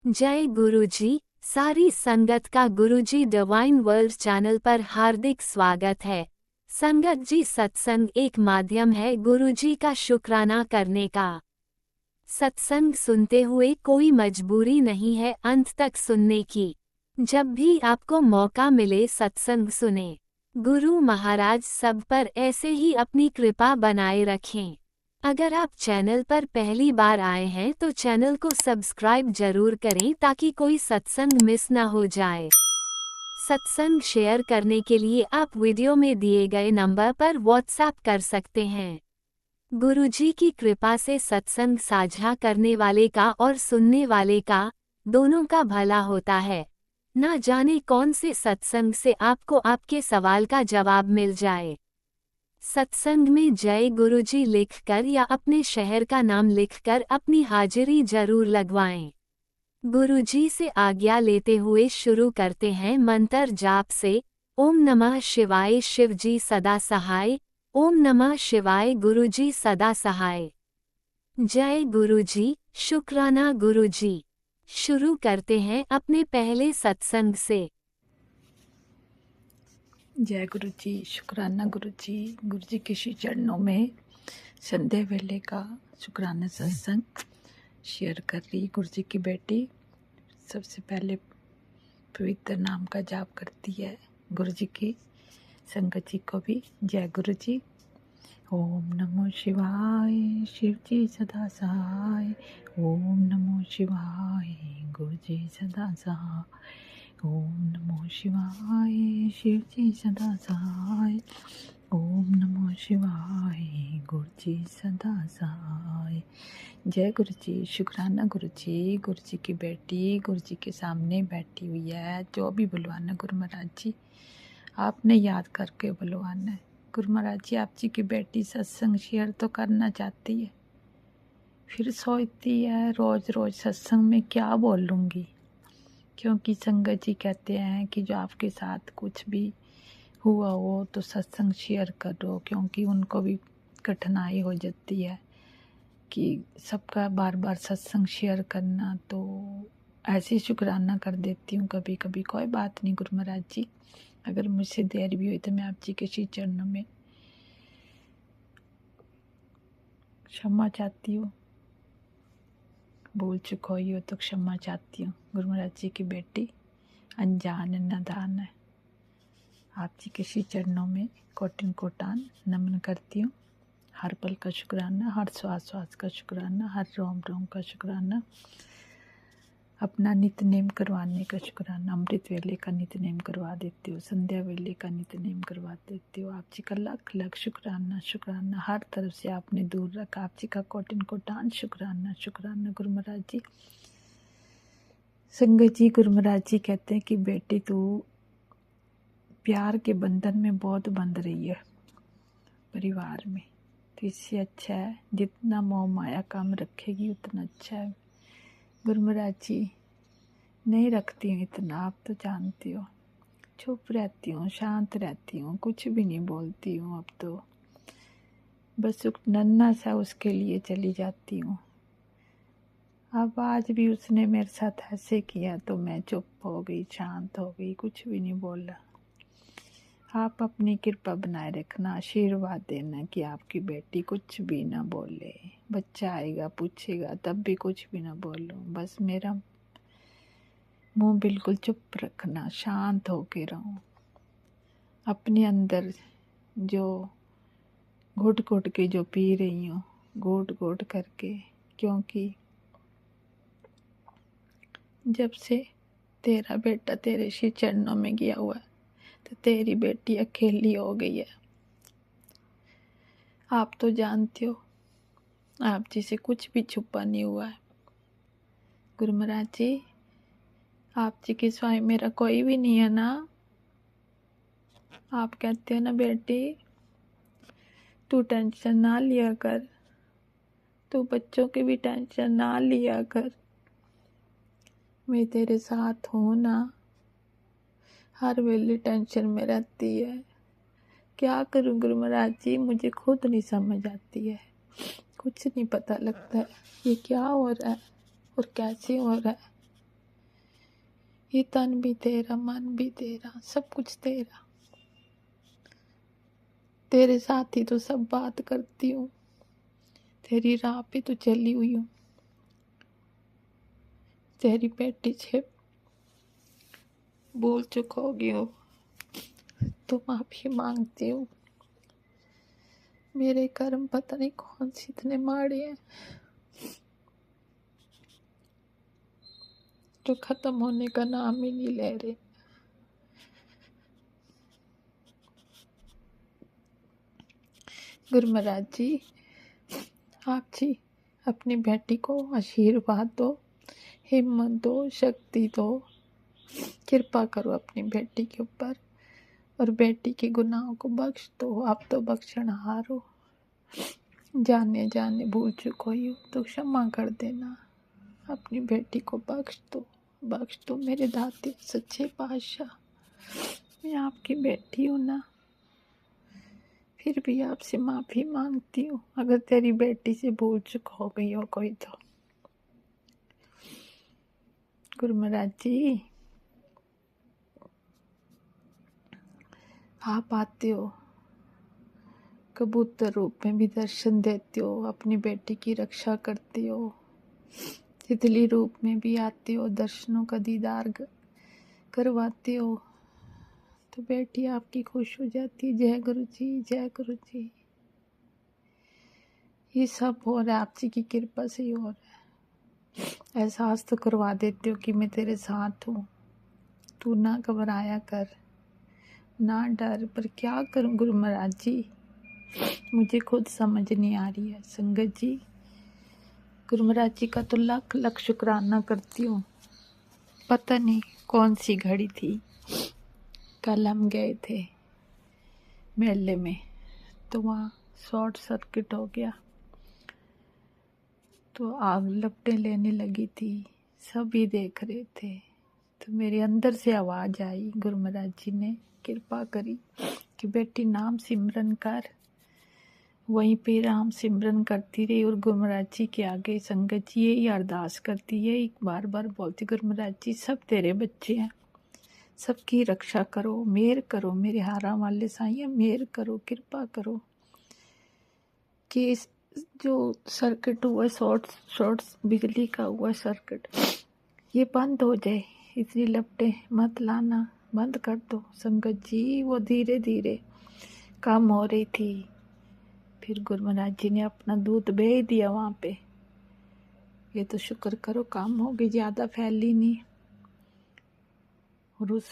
जय गुरुजी। सारी संगत का गुरुजी डिवाइन वर्ल्ड चैनल पर हार्दिक स्वागत है। संगत जी, सत्संग एक माध्यम है गुरुजी का शुक्राना करने का। सत्संग सुनते हुए कोई मजबूरी नहीं है अंत तक सुनने की। जब भी आपको मौका मिले सत्संग सुने। गुरु महाराज सब पर ऐसे ही अपनी कृपा बनाए रखें। अगर आप चैनल पर पहली बार आए हैं तो चैनल को सब्सक्राइब जरूर करें ताकि कोई सत्संग मिस ना हो जाए। सत्संग शेयर करने के लिए आप वीडियो में दिए गए नंबर पर व्हाट्सएप कर सकते हैं। गुरुजी की कृपा से सत्संग साझा करने वाले का और सुनने वाले का दोनों का भला होता है। ना जाने कौन से सत्संग से आपको आपके सवाल का जवाब मिल जाए। सत्संग में जय गुरुजी लिखकर या अपने शहर का नाम लिखकर अपनी हाजिरी जरूर लगवाएं। गुरुजी से आज्ञा लेते हुए शुरू करते हैं मंत्र जाप से। ओम नमः शिवाय शिवजी सदा सहाय। ओम नमः शिवाय गुरुजी सदा सहाय। जय गुरुजी, शुक्राना गुरुजी। शुरू करते हैं अपने पहले सत्संग से। जय गुरु जी, शुक्राना गुरु जी के श्री चरणों में संध्या वेले का शुक्राना सत्संग शेयर कर रही गुरु जी की बेटी। सबसे पहले पवित्र नाम का जाप करती है गुरु जी की संगत जी को भी। जय गुरु जी। ओम नमो शिवाय शिव जी सदा सहाय। ओम नमो शिवाय गुरु जी सदा सहाय। ओम नमो शिवाय शिव जी सदा सहाय। ओम नमो शिवाय गुरु जी सदा सहाय। जय गुरु जी, शुक्राना गुरु जी की बेटी गुरु जी के सामने बैठी हुई है। जो भी बुलवाना गुरु महाराज जी आपने याद करके बुलवाना है। गुरु महाराज जी, आप जी की बेटी सत्संग शेयर तो करना चाहती है, फिर सोचती है रोज रोज सत्संग में क्या बोलूँगी, क्योंकि संगत जी कहते हैं कि जो आपके साथ कुछ भी हुआ हो तो सत्संग शेयर करो, क्योंकि उनको भी कठिनाई हो जाती है कि सबका बार बार सत्संग शेयर करना। तो ऐसे शुक्राना कर देती हूँ कभी कभी। कोई बात नहीं गुरु महाराज जी, अगर मुझसे देर भी हुई तो मैं आप जी के श्री चरणों में क्षमा चाहती हूँ। भूल चुक हुई हो तो क्षमा चाहती हूँ। गुरु महाराज जी की बेटी अनजान नादान है। आप जी के श्री चरणों में कोटिन कोटान नमन करती हूँ। हर पल का शुक्राना, हर श्वास श्वास का शुक्राना, हर रोम रोम का शुक्राना, अपना नित्य नेम करवाने का शुक्राना। अमृत वेले का नित्य नेम करवा देती हूँ, संध्या वेले का नित्य नेम करवा देती हूँ। आप जी का लख लख शुक्राना शुक्राना। हर तरफ से आपने दूर रखा, आप जी का कोटिन कोटान शुक्राना शुक्राना। गुरु महाराज जी, संगत जी, गुरु महाराज जी कहते हैं कि बेटी तू प्यार के बंधन में बहुत बंध रही है परिवार में, तो इससे अच्छा है जितना मोह माया कम रखेगी उतना अच्छा है। गुरु महाराज जी, नहीं रखती हूँ इतना, आप तो जानती हो। चुप रहती हूँ, शांत रहती हूँ, कुछ भी नहीं बोलती हूँ। अब तो बस नन्ना सा उसके लिए चली जाती हूँ। अब आज भी उसने मेरे साथ ऐसे किया तो मैं चुप हो गई, शांत हो गई, कुछ भी नहीं बोला। आप अपनी कृपा बनाए रखना, आशीर्वाद देना कि आपकी बेटी कुछ भी ना बोले। बच्चा आएगा पूछेगा तब भी कुछ भी ना बोलो, बस मेरा मुंह बिल्कुल चुप रखना, शांत होके रहूं। अपने अंदर जो घुट घुट के जो पी रही हूँ, घुट घुट करके, क्योंकि जब से तेरा बेटा तेरे श्री चरणों में गया हुआ है तो तेरी बेटी अकेली हो गई है। आप तो जानते हो, आप जी से कुछ भी छुपा नहीं हुआ है। गुरु महाराज जी, आप जी के सिवाय मेरा कोई भी नहीं है ना। आप कहते हो ना बेटी तू टेंशन ना लिया कर, तू बच्चों की भी टेंशन ना लिया कर, मैं तेरे साथ हूँ ना। हर वेले टेंशन में रहती है, क्या करूँ गुरु महाराज जी, मुझे खुद नहीं समझ आती है। कुछ नहीं पता लगता है ये क्या हो रहा है और कैसे हो रहा है। ये तन भी तेरा, मन भी तेरा, सब कुछ तेरा। तेरे साथ ही तो सब बात करती हूँ, तेरी राह पे तो चली हुई हूँ। तेरी बेटी से भूल चुक होगी हो तो माफी मांगती हूँ। मेरे कर्म पता नहीं कौन से इतने माड़े हैं जो खत्म होने का नाम ही नहीं ले रहे। गुरु महाराज जी, आप जी अपनी बेटी को आशीर्वाद दो, हिम्मत दो, शक्ति दो, कृपा करो अपनी बेटी के ऊपर और बेटी के गुनाहों को बख्श दो। आप तो बख्शनहार हो, जाने जाने भूल चुक हुई हो तो क्षमा कर देना। अपनी बेटी को बख्श दो मेरे दाते सच्चे पातशाह। मैं आपकी बेटी हूँ ना, फिर भी आपसे माफ़ी मांगती हूँ अगर तेरी बेटी से भूल चुक हो गई हो कोई तो। गुरु महाराज जी, आप आते हो, कबूतर रूप में भी दर्शन देते हो, अपनी बेटी की रक्षा करते हो, तितली रूप में भी आते हो, दर्शनों का दीदार करवाते हो, तो बेटी आपकी खुश हो जाती है। जय गुरु जी, जय गुरु जी। ये सब हो रहा है आप जी की कृपा से ही हो रहा है। एहसास तो करवा देते हो कि मैं तेरे साथ हूँ, तू ना घबराया कर, ना डर। पर क्या करूँ गुरु महाराज जी, मुझे खुद समझ नहीं आ रही है। संगत जी, गुरु महाराज जी का तो लाख लाख शुक्राना करती हूँ। पता नहीं कौन सी घड़ी थी, कल हम गए थे मेले में तो वहाँ शॉर्ट सर्किट हो गया तो आग लपटें लेने लगी थी, सभी देख रहे थे। तो मेरे अंदर से आवाज़ आई, गुरु महाराज जी ने कृपा करी कि बेटी नाम सिमरन कर। वहीं पे राम सिमरन करती रही और गुरु महाराज जी के आगे संगत जी यही अरदास करती है, एक बार बार बोलती, गुरु महाराज जी सब तेरे बच्चे हैं, सबकी रक्षा करो, मेहर करो, मेरे हारा वाले साईं मेहर करो, कृपा करो कि जो सर्किट हुआ, शॉर्ट बिजली का हुआ सर्किट, ये बंद हो जाए। इतनी लपटें मत लाना, बंद कर दो। संगत जी वो धीरे धीरे काम हो रही थी। फिर गुरु महाराज जी ने अपना दूध भेज दिया वहाँ पे। ये तो शुक्र करो काम हो गई, ज़्यादा फैली नहीं। और उस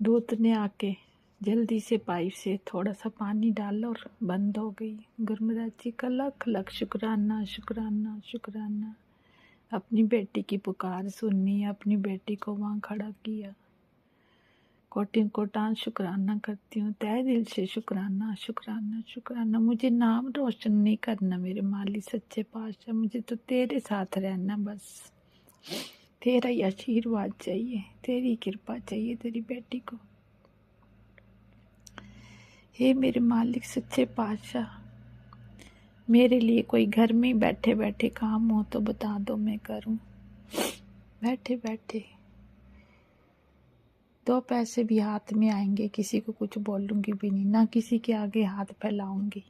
दूध ने आके जल्दी से पाइप से थोड़ा सा पानी डाला और बंद हो गई। गुरु महाराज जी का लाख लाख शुक्राना, शुक्राना, शुक्राना। अपनी बेटी की पुकार सुननी, अपनी बेटी को वहाँ खड़ा किया। कोटिन कोटान शुक्राना करती हूँ, तहे दिल से शुक्राना, शुक्राना, शुक्राना। मुझे नाम रोशन नहीं करना मेरे मालिक सच्चे पातशाह, मुझे तो तेरे साथ रहना बस। तेरा ही आशीर्वाद चाहिए, तेरी कृपा चाहिए तेरी बेटी को। हे मेरे मालिक सच्चे पातशाह, मेरे लिए कोई घर में बैठे बैठे काम हो तो बता दो, मैं करूं। बैठे बैठे 2 पैसे भी हाथ में आएंगे, किसी को कुछ बोलूंगी भी नहीं, ना किसी के आगे हाथ फैलाऊंगी,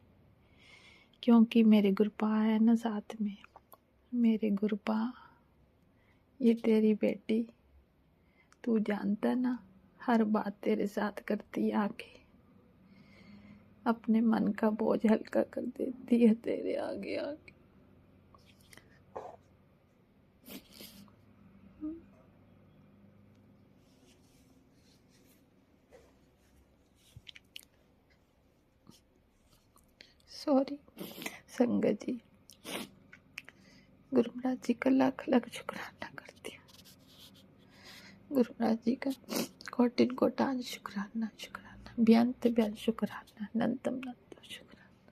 क्योंकि मेरे गुरुपा है ना साथ में। मेरे गुरुपा, ये तेरी बेटी, तू जानता ना, हर बात तेरे साथ करती आके, अपने मन का बोझ हल्का कर देती है तेरे आगे आके। सॉरी संगत जी, गुरु महाराज जी का लाख लाख शुक्राना करती हूँ। गुरु महाराज जी का कोटिन कोटान शुक्राना, शुक्राना, बेअंत बेअंत शुक्राना, अनंतम अनंत शुक्राना।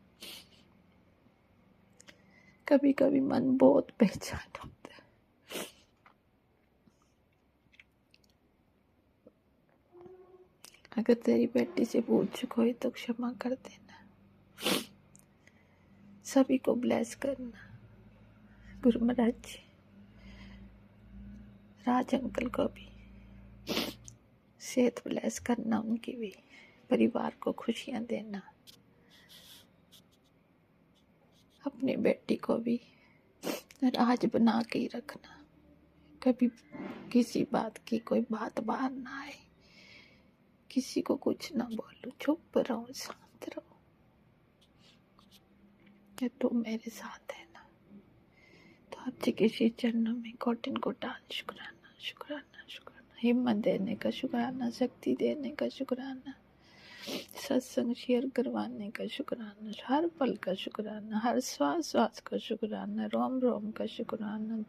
कभी कभी मन बहुत बेचैन होता है। अगर तेरी बेटी से भूल चुक हो तो क्षमा कर देना, सभी को ब्लेस करना। गुरु महाराज जी, राज अंकल को भी सेहत ब्लेस करना, उनकी भी परिवार को खुशियाँ देना, अपनी बेटी को भी राज बना के ही रखना, कभी किसी बात की कोई बात बाहर ना आए, किसी को कुछ ना बोलो, चुप रहो, शांत रहो। ये तो मेरे साथ है ना, तो आप जी के श्री चरणों में कोटिन कोटान शुक्राना, शुक्राना, शुक्राना, हिम्मत देने का शुक्राना, शक्ति देने का शुक्राना, सत्संग शेयर करवाने का शुक्राना, हर पल का शुक्राना, हर श्वास श्वास का शुक्राना, रोम रोम का शुक्राना।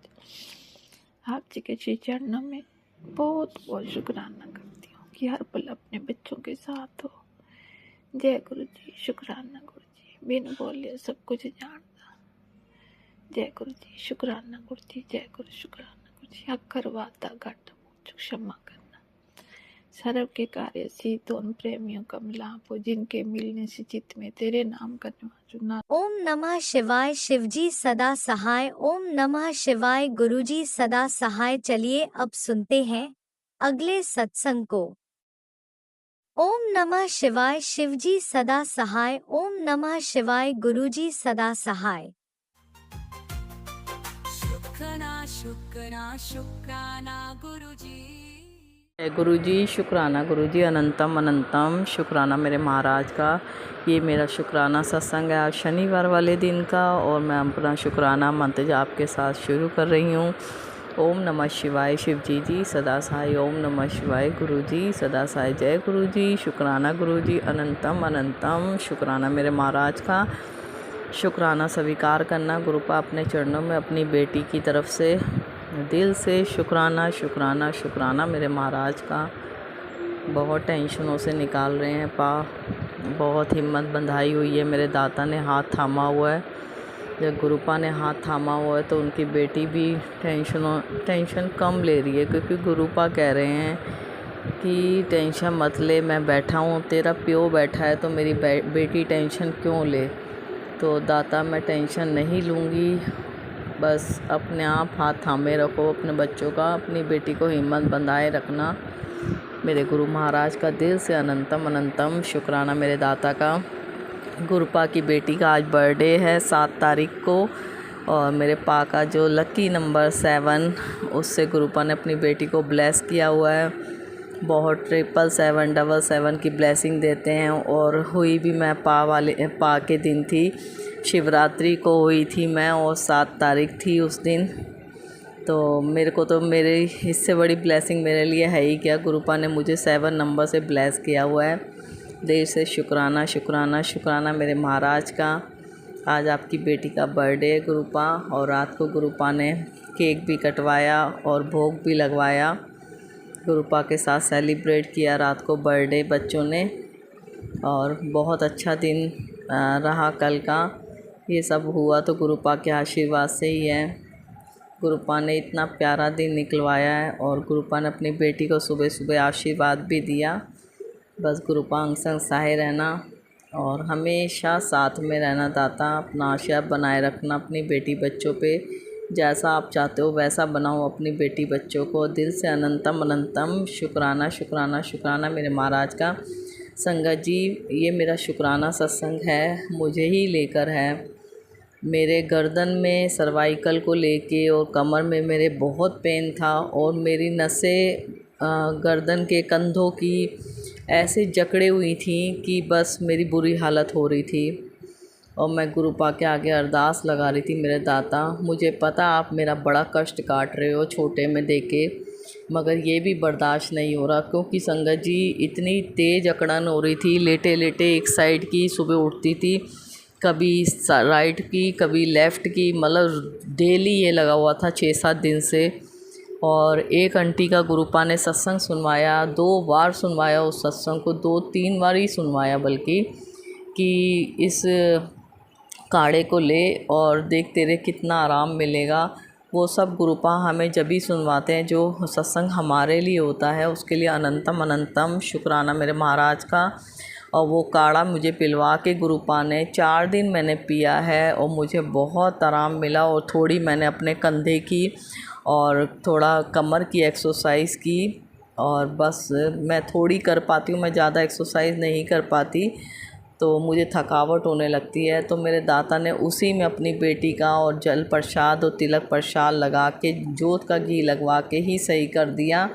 आप जी के श्री चरणों में बहुत बहुत शुक्राना करती हूँ कि हर पल अपने बच्चों के साथ हो। जय गुरु जी, शुक्राना गुरु जी, बिन बोले सब कुछ जानता। जय गुरु जी, शुक्राना गुरु जी, जय गुरु, शुक्राना गुरु जी। अक्कर वाता घट क्षमा करना, सर्व के कार्य सिद्ध उन प्रेमियों का मिलाप हो जिनके मिलने से चित्त में तेरे नाम का निवास। ओम नमः शिवाय, शिवजी सदा सहाय। ओम नमः शिवाय, गुरुजी सदा सहाय। चलिए अब सुनते हैं अगले सत्संग को। ओम नमः शिवाय, शिवजी सदा सहाय। ओम नमः शिवाय, गुरुजी सदा सहाय। शुक्राना शुक्राना शुक्राना गुरुजी। गुरुजी शुक्राना, गुरुजी अनंतम अनंतम शुक्राना मेरे महाराज का। ये मेरा शुक्राना सत्संग है आज शनिवार वाले दिन का, और मैं अपना शुक्राना मंत्र जाप के साथ शुरू कर रही हूँ। ओम नमः शिवाय, शिवजी जी सदा सहाय। ओम नमः शिवाय, गुरुजी सदा सहाय। जय गुरुजी, शुक्राना गुरुजी अनंतम अनंतम शुक्राना मेरे महाराज का। शुक्राना स्वीकार करना गुरुपा अपने चरणों में, अपनी बेटी की तरफ से दिल से शुक्राना शुक्राना शुक्राना मेरे महाराज का। बहुत टेंशनों से निकाल रहे हैं पा, बहुत हिम्मत बंधाई हुई है। मेरे दाता ने हाथ थामा हुआ है, जब गुरुपा ने हाथ थामा हुआ है तो उनकी बेटी भी टेंशन कम ले रही है, क्योंकि गुरुपा कह रहे हैं कि टेंशन मत ले, मैं बैठा हूँ, तेरा प्यो बैठा है तो मेरी बेटी टेंशन क्यों ले। तो दाता मैं टेंशन नहीं लूँगी, बस अपने आप हाथ थामे रखो अपने बच्चों का, अपनी बेटी को हिम्मत बंधाए रखना। मेरे गुरु महाराज का दिल से अनंतम अनंतम शुक्राना मेरे दाता का। गुरुपा की बेटी का आज बर्थडे है 7 तारीख को, और मेरे पा का जो लकी नंबर 7, उससे गुरुपा ने अपनी बेटी को ब्लेस किया हुआ है। बहुत 777 की ब्लेसिंग देते हैं, और हुई भी मैं पा के दिन थी, शिवरात्रि को हुई थी मैं, और 7 तारीख थी उस दिन। तो मेरे को तो मेरे इससे बड़ी ब्लेसिंग मेरे लिए है ही क्या। गुरुपा ने मुझे 7 नंबर से ब्लेस किया हुआ है। देर से शुक्राना शुक्राना शुक्राना मेरे महाराज का। आज आपकी बेटी का बर्थडे है गुरुपा, और रात को गुरुपा ने केक भी कटवाया और भोग भी लगवाया। गुरुपा के साथ सेलिब्रेट किया रात को बर्थडे बच्चों ने, और बहुत अच्छा दिन रहा कल का। ये सब हुआ तो गुरुपा के आशीर्वाद से ही है। गुरुपा ने इतना प्यारा दिन निकलवाया है, और गुरुपा ने अपनी बेटी को सुबह सुबह आशीर्वाद भी दिया। बस गुरुपा अंग संग सहाय रहना और हमेशा साथ में रहना दाता। अपना आशीर्वाद बनाए रखना अपनी बेटी बच्चों पे, जैसा आप चाहते हो वैसा बनाओ अपनी बेटी बच्चों को। दिल से अनंतम अनंतम शुक्राना शुक्राना शुक्राना मेरे महाराज का। संगत जी, ये मेरा शुक्राना सत्संग है, मुझे ही लेकर है। मेरे गर्दन में सर्वाइकल को लेके और कमर में मेरे बहुत पेन था, और मेरी नसें गर्दन के कंधों की ऐसे जकड़े हुई थी कि बस मेरी बुरी हालत हो रही थी। और मैं गुरुपा के आगे अरदास लगा रही थी, मेरे दाता मुझे पता आप मेरा बड़ा कष्ट काट रहे हो छोटे में देके, मगर ये भी बर्दाश्त नहीं हो रहा। क्योंकि संगत जी इतनी तेज़ अकड़न हो रही थी, लेटे लेटे एक साइड की सुबह उठती थी, कभी राइट की कभी लेफ़्ट की, मतलब डेली ये लगा हुआ था 6-7 दिन से। और एक आंटी का गुरुपा ने सत्संग सुनवाया, 2 बार सुनवाया उस सत्संग को, 2-3 बार ही सुनवाया बल्कि, कि इस काढ़े को ले और देख तेरे कितना आराम मिलेगा। वो सब गुरुपा हमें जब भी सुनवाते हैं, जो सत्संग हमारे लिए होता है उसके लिए अनंतम अनंतम शुक्राना मेरे महाराज का। और वो काढ़ा मुझे पिलवा के गुरुपा ने 4 दिन मैंने पिया है, और मुझे बहुत आराम मिला। और थोड़ी मैंने अपने कंधे की और थोड़ा कमर की एक्सरसाइज की। और बस मैं थोड़ी कर पाती हूँ, मैं ज़्यादा एक्सरसाइज नहीं कर पाती, तो मुझे थकावट होने लगती है। तो मेरे दाता ने उसी में अपनी बेटी का और जल प्रसाद और तिलक प्रसाद लगा के जोत का घी लगवा के ही सही कर दिया।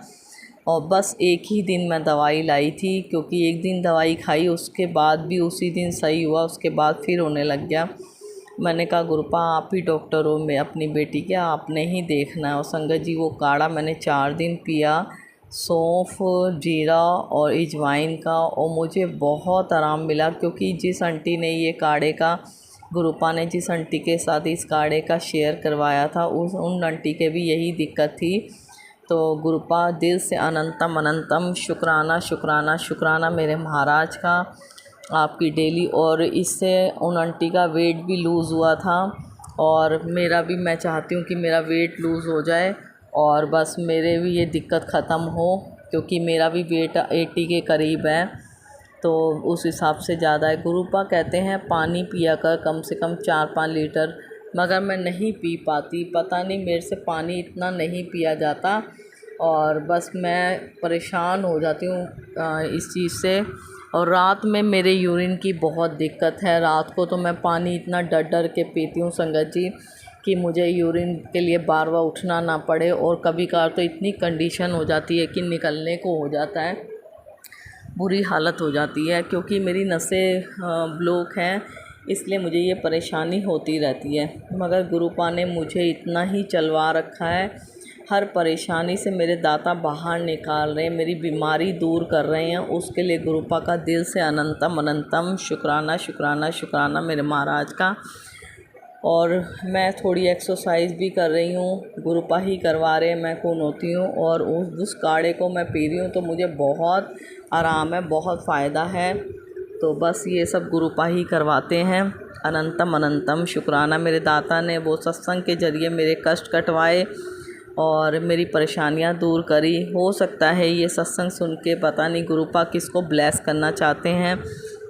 और बस एक ही दिन मैं दवाई लाई थी, क्योंकि एक दिन दवाई खाई उसके बाद भी उसी दिन सही हुआ, उसके बाद फिर होने लग गया। मैंने कहा गुरुपा आप ही डॉक्टर हो, मैं अपनी बेटी के आपने ही देखना है। और संगत जी वो काढ़ा मैंने 4 दिन पिया, सौंफ, जीरा और अजवाइन का, और मुझे बहुत आराम मिला। क्योंकि जिस आंटी ने ये काढ़े का, गुरुपा ने जिस आंटी के साथ इस काढ़े का शेयर करवाया था, उन आंटी के भी यही दिक्कत थी। तो गुरुपा दिल से अनंतम अनंतम शुक्राना शुक्राना शुक्राना मेरे महाराज का आपकी डेली। और इससे उन आंटी का वेट भी लूज़ हुआ था, और मेरा भी, मैं चाहती हूँ कि मेरा वेट लूज़ हो जाए और बस मेरे भी ये दिक्कत ख़त्म हो, क्योंकि मेरा भी वेट 80 के करीब है, तो उस हिसाब से ज़्यादा है। गुरुपा कहते हैं पानी पिया कर कम से कम 4-5 लीटर, मगर मैं नहीं पी पाती, पता नहीं मेरे से पानी इतना नहीं पिया जाता, और बस मैं परेशान हो जाती हूँ इस चीज़ से। और रात में मेरे यूरिन की बहुत दिक्कत है, रात को तो मैं पानी इतना डर डर के पीती हूँ संगत जी, कि मुझे यूरिन के लिए बार बार उठना ना पड़े। और कभी कभार तो इतनी कंडीशन हो जाती है कि निकलने को हो जाता है, बुरी हालत हो जाती है, क्योंकि मेरी नसें ब्लॉक हैं, इसलिए मुझे ये परेशानी होती रहती है। मगर गुरुपा ने मुझे इतना ही चलवा रखा है, हर परेशानी से मेरे दाता बाहर निकाल रहे हैं, मेरी बीमारी दूर कर रहे हैं। उसके लिए गुरुपा का दिल से अनंतम अनंतम शुक्राना शुक्राना शुक्राना मेरे महाराज का। और मैं थोड़ी एक्सरसाइज भी कर रही हूँ, गुरुपा ही करवा रहे हैं, मैं कौन होती हूँ। और उस काढ़े को मैं पी रही हूँ, तो मुझे बहुत आराम है, बहुत फ़ायदा है। तो बस ये सब गुरुपा ही करवाते हैं। अनंतम अनंतम शुक्राना मेरे दाता ने वो सत्संग के ज़रिए मेरे कष्ट कटवाए और मेरी परेशानियां दूर करी। हो सकता है ये सत्संग सुन के पता नहीं गुरुपा किसको ब्लेस करना चाहते हैं,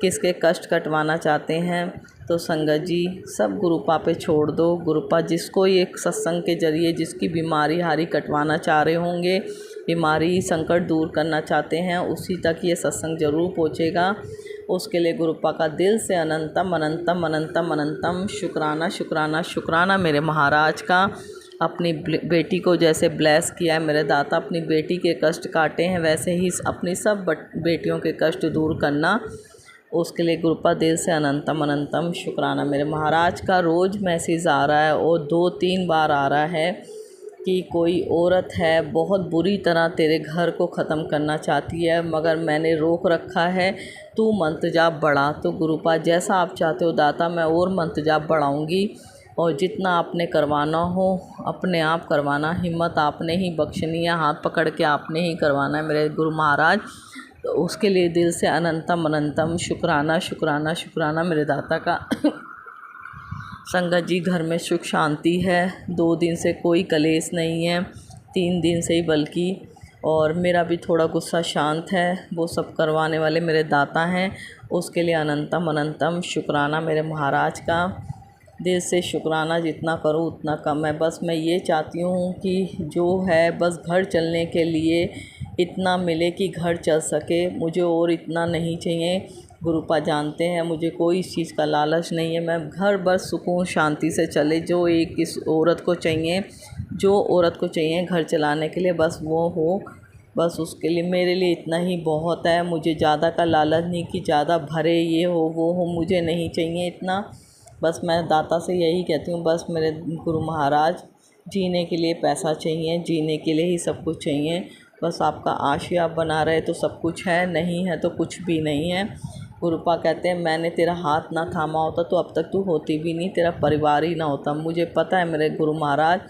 किसके कष्ट कटवाना चाहते हैं। तो संगत जी सब गुरुपा पे छोड़ दो। गुरुपा जिसको ये सत्संग के ज़रिए जिसकी बीमारी हारी कटवाना चाह रहे होंगे, बीमारी संकट दूर करना चाहते हैं, उसी तक ये सत्संग ज़रूर पहुँचेगा। उसके लिए गुरुपा का दिल से अनंतम अनंतम अनंतम अनंतम शुक्राना शुक्राना शुक्राना मेरे महाराज का। अपनी बेटी को जैसे ब्लेस किया है मेरे दाता, अपनी बेटी के कष्ट काटे हैं, वैसे ही अपनी सब बेटियों के कष्ट दूर करना। उसके लिए गुरुपा दिल से अनंतम अनंतम शुक्राना मेरे महाराज का। रोज़ मैसेज आ रहा है और 2-3 बार आ रहा है कि कोई औरत है बहुत बुरी तरह तेरे घर को ख़त्म करना चाहती है, मगर मैंने रोक रखा है, तू मंत्र जाप बढ़ा। तो गुरुपा जैसा आप चाहते हो दाता, मैं और मंत्र जाप बढ़ाऊँगी, और जितना आपने करवाना हो अपने आप करवाना, हिम्मत आपने ही बख्शनी है, हाथ पकड़ के आपने ही करवाना है मेरे गुरु महाराज। तो उसके लिए दिल से अनंतम अनंतम शुक्राना शुक्राना शुक्राना मेरे दाता का। संगत जी घर में सुख शांति है, 2 दिन से कोई कलेश नहीं है, 3 दिन से ही बल्कि। और मेरा भी थोड़ा गुस्सा शांत है, वो सब करवाने वाले मेरे दाता हैं। उसके लिए अनंतम अनंतम शुक्राना मेरे महाराज का। दिल से शुक्राना जितना करूँ उतना कम है। बस मैं ये चाहती हूँ कि जो है बस घर चलने के लिए इतना मिले कि घर चल सके, मुझे और इतना नहीं चाहिए। गुरुपा जानते हैं मुझे कोई इस चीज़ का लालच नहीं है, मैं घर बस सुकून शांति से चले, जो एक इस औरत को चाहिए, जो औरत को चाहिए घर चलाने के लिए बस वो हो, बस उसके लिए मेरे लिए इतना ही बहुत है। मुझे ज़्यादा का लालच नहीं कि ज़्यादा भरे ये हो वो हो, मुझे नहीं चाहिए इतना। बस मैं दाता से यही कहती हूँ, बस मेरे गुरु महाराज जीने के लिए पैसा चाहिए, जीने के लिए ही सब कुछ चाहिए, बस आपका आशीर्वाद बना रहे तो सब कुछ है, नहीं है तो कुछ भी नहीं है। गुरुपा कहते हैं मैंने तेरा हाथ ना थामा होता तो अब तक तू होती भी नहीं, तेरा परिवार ही ना होता। मुझे पता है मेरे गुरु महाराज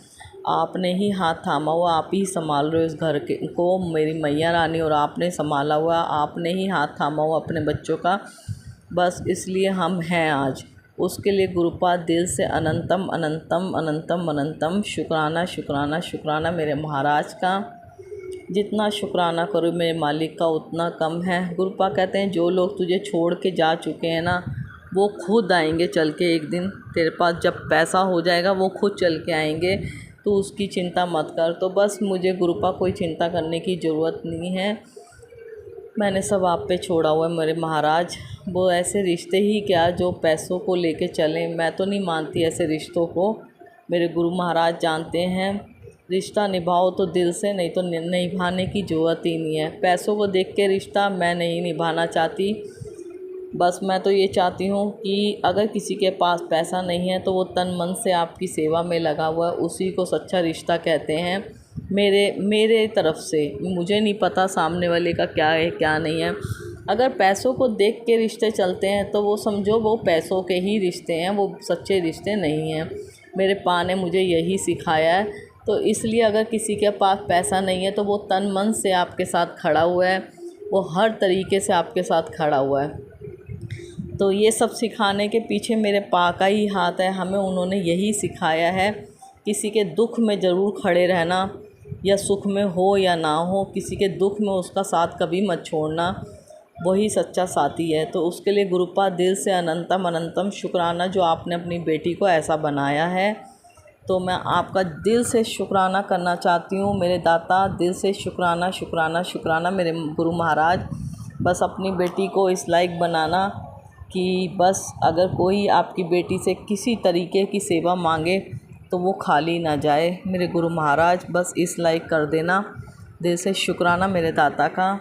आपने ही हाथ थामा हुआ, आप ही संभाल रहे हो इस घर के को, मेरी मैया रानी, और आपने संभाला हुआ, आपने ही हाथ थामा हुआ अपने बच्चों का, बस इसलिए हम हैं आज। उसके लिए गुरुपा दिल से अनंतम अनंतम अनंतम अनंतम शुक्राना शुक्राना शुक्राना मेरे महाराज का। जितना शुक्राना करो मेरे मालिक का उतना कम है। गुरुपा कहते हैं जो लोग तुझे छोड़ के जा चुके हैं ना, वो खुद आएंगे चल के एक दिन तेरे पास, जब पैसा हो जाएगा वो खुद चल के आएंगे। तू उसकी चिंता मत कर। तो बस मुझे गुरुपा कोई चिंता करने की ज़रूरत नहीं है, मैंने सब आप पे छोड़ा हुआ है मेरे महाराज। वो ऐसे रिश्ते ही क्या जो पैसों को लेके चलें, मैं तो नहीं मानती ऐसे रिश्तों को। मेरे गुरु महाराज जानते हैं, रिश्ता निभाओ तो दिल से, नहीं तो निभाने की ज़रूरत ही नहीं है। पैसों को देख के रिश्ता मैं नहीं निभाना चाहती। बस मैं तो ये चाहती हूँ कि अगर किसी के पास पैसा नहीं है तो वो तन मन से आपकी सेवा में लगा हुआ है, उसी को सच्चा रिश्ता कहते हैं। मेरे तरफ से, मुझे नहीं पता सामने वाले का क्या है क्या नहीं है। अगर पैसों को देख के रिश्ते चलते हैं तो वो समझो वो पैसों के ही रिश्ते हैं, वो सच्चे रिश्ते नहीं हैं। मेरे पा ने मुझे यही सिखाया है। तो इसलिए अगर किसी के पास पैसा नहीं है तो वो तन मन से आपके साथ खड़ा हुआ है, वो हर तरीके से आपके साथ खड़ा हुआ है। तो ये सब सिखाने के पीछे मेरे पा का ही हाथ है। हमें उन्होंने यही सिखाया है, किसी के दुख में ज़रूर खड़े रहना, या सुख में हो या ना हो, किसी के दुख में उसका साथ कभी मत छोड़ना, वही सच्चा साथी है। तो उसके लिए गुरुपा दिल से अनंतम अनंतम शुक्राना, जो आपने अपनी बेटी को ऐसा बनाया है। तो मैं आपका दिल से शुक्राना करना चाहती हूँ मेरे दाता, दिल से शुक्राना शुक्राना शुक्राना मेरे गुरु महाराज। बस अपनी बेटी को इस लायक बनाना कि बस अगर कोई आपकी बेटी से किसी तरीके की सेवा मांगे तो वो खाली ना जाए। मेरे गुरु महाराज बस इस लायक कर देना। दिल से शुक्राना मेरे दाता का,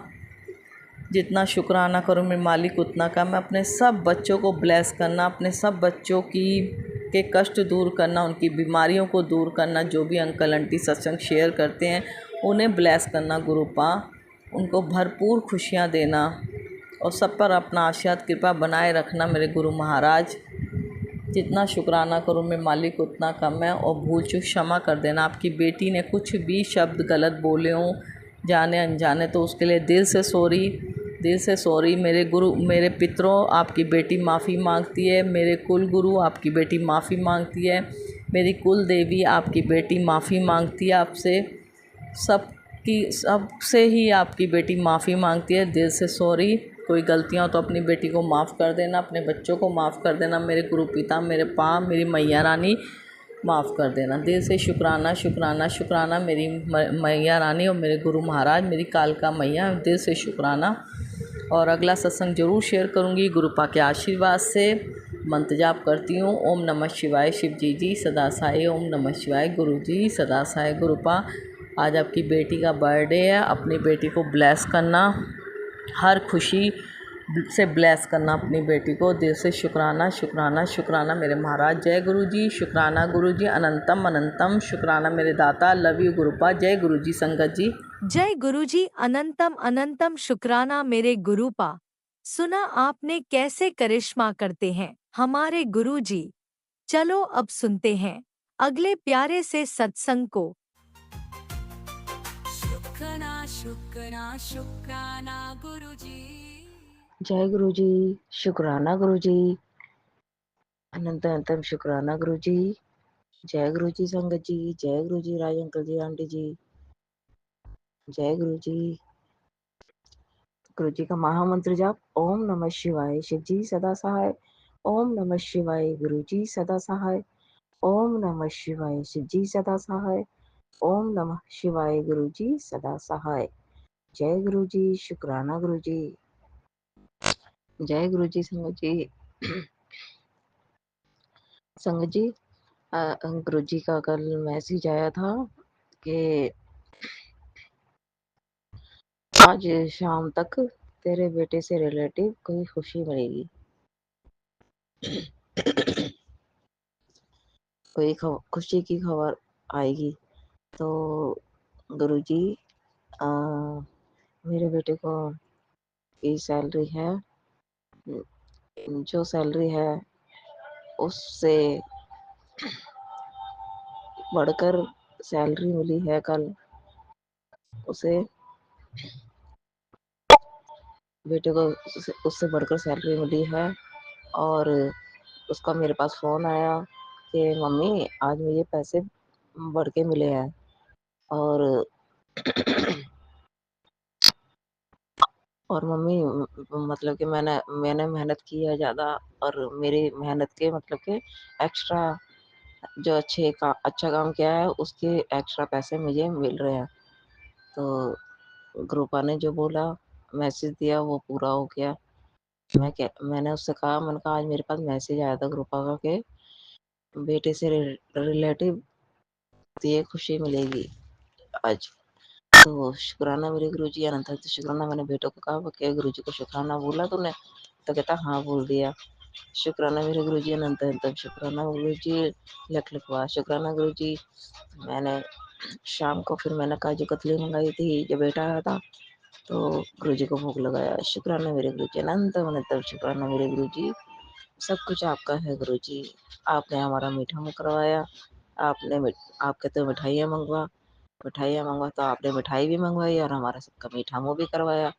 जितना शुक्राना करूँ मेरे मालिक उतना का। मैं अपने सब बच्चों को ब्लेस करना, अपने सब बच्चों के कष्ट दूर करना, उनकी बीमारियों को दूर करना। जो भी अंकल आंटी सत्संग शेयर करते हैं उन्हें ब्लेस करना गुरुपा, उनको भरपूर खुशियाँ देना और सब पर अपना आशीर्वाद कृपा बनाए रखना मेरे गुरु महाराज। जितना शुक्राना करूँ मैं मालिक उतना कम है, और भूल चूक क्षमा कर देना। आपकी बेटी ने कुछ भी शब्द गलत बोले हों जाने अनजाने तो उसके लिए दिल से सॉरी, दिल से सॉरी। मेरे गुरु, मेरे पितरों, आपकी बेटी माफ़ी मांगती है। मेरे कुल गुरु, आपकी बेटी माफ़ी मांगती है। मेरी कुल देवी, आपकी बेटी माफ़ी मांगती है आपसे। सबसे ही आपकी बेटी माफ़ी मांगती है, दिल से सॉरी। कोई गलतियाँ हो तो अपनी बेटी को माफ़ कर देना, अपने बच्चों को माफ़ कर देना। मेरे गुरु पिता, मेरे पा, मेरी मैया रानी माफ़ कर देना। दिल से शुक्राना शुक्राना शुक्राना मेरी मैया रानी और मेरे गुरु महाराज, मेरी कालका मैया, दिल से शुक्राना। और अगला सत्संग ज़रूर शेयर करूँगी गुरुपा के आशीर्वाद से। मंत्र जाप करती हूँ, ओम नमः शिवाय शिव जी सदा साई, ओम नमः शिवाय गुरु जी सदा साई। गुरुपा आज आपकी बेटी का बर्थडे है, अपनी बेटी को ब्लेस करना, हर खुशी से ब्लेस करना अपनी बेटी को। दिल से शुक्राना शुक्राना शुक्राना मेरे महाराज। जय गुरु जी, शुक्राना गुरु जी, अनंतम अनंतम शुक्राना मेरे दाता। Love you गुरुपा। जय गुरु जी संगत जी। जय गुरुजी, अनंतम अनंतम शुक्राना मेरे गुरुपा। सुना आपने कैसे करिश्मा करते हैं हमारे गुरुजी। चलो अब सुनते हैं अगले प्यारे से सत्संग को। शुक्राना शुक्राना शुक्राना गुरुजी। जय गुरु जी, शुक्राना गुरु जी, अनंत अनंतम शुक्राना गुरु जी। जय गुरु जी संगत जी, जय गुरु जी राज अंकल जी आंटी जी, जय गुरु जी। गुरु जी का महामंत्र जाप, ओम नमः शिवाय शिव जी सदा सहाय, ओम नमः शिवाय गुरु जी सदा सहाय, ओम नमः शिवाय शिव जी सदा सहाय, ओम नमः शिवाय गुरु जी सदा सहाय। जय गुरु जी, शुक्राना गुरु जी। जय गुरु जी संगत जी। संगत जी, गुरु जी का कल मैसेज आया था कि आज शाम तक तेरे बेटे से रिलेटिव कोई खुशी मिलेगी, कोई खुशी की खबर आएगी। तो गुरुजी, मेरे बेटे को ये सैलरी है, जो सैलरी है उससे बढ़कर सैलरी मिली है कल उसे, बेटे को उससे बढ़कर सैलरी मिली है। और उसका मेरे पास फ़ोन आया कि मम्मी आज मुझे पैसे बढ़ के मिले हैं। और मम्मी, मतलब कि मैंने मेहनत की है ज़्यादा, और मेरी मेहनत के मतलब के एक्स्ट्रा जो अच्छा काम किया है उसके एक्स्ट्रा पैसे मुझे मिल रहे हैं। तो ग्रुपा ने जो बोला, मैसेज दिया, वो पूरा हो गया। मैंने उससे कहा, मैंने कहा आज मेरे पास मैसेज आया था ग्रुपा का कि बेटे से रिलेटिव दिए खुशी मिलेगी आज। तो शुक्राना मेरे गुरुजी अनंत है। तो शुक्राना मैंने बेटों को कहा कि गुरुजी को शुक्राना बोला तूने? तो कहता हाँ बोल दिया। शुक्राना मेरे गुरुजी अनंत है। तब शुक्राना गुरुजी लख लखवा। शुक्राना गुरुजी मैंने शाम को फिर मैंने काजू कतली मंगाई थी, जब बेटा आया था तो गुरुजी को भोग लगाया। शुक्राना मेरे गुरुजी अनंत अनंत। शुक्राना मेरे गुरुजी, सब कुछ आपका है गुरुजी। आपने हमारा मीठा मुँह करवाया। आप कहते हो मिठाइयाँ मंगवा, तो आपने मिठाई भी मंगवाई और हमारा सबका मीठा मुँह भी करवाया।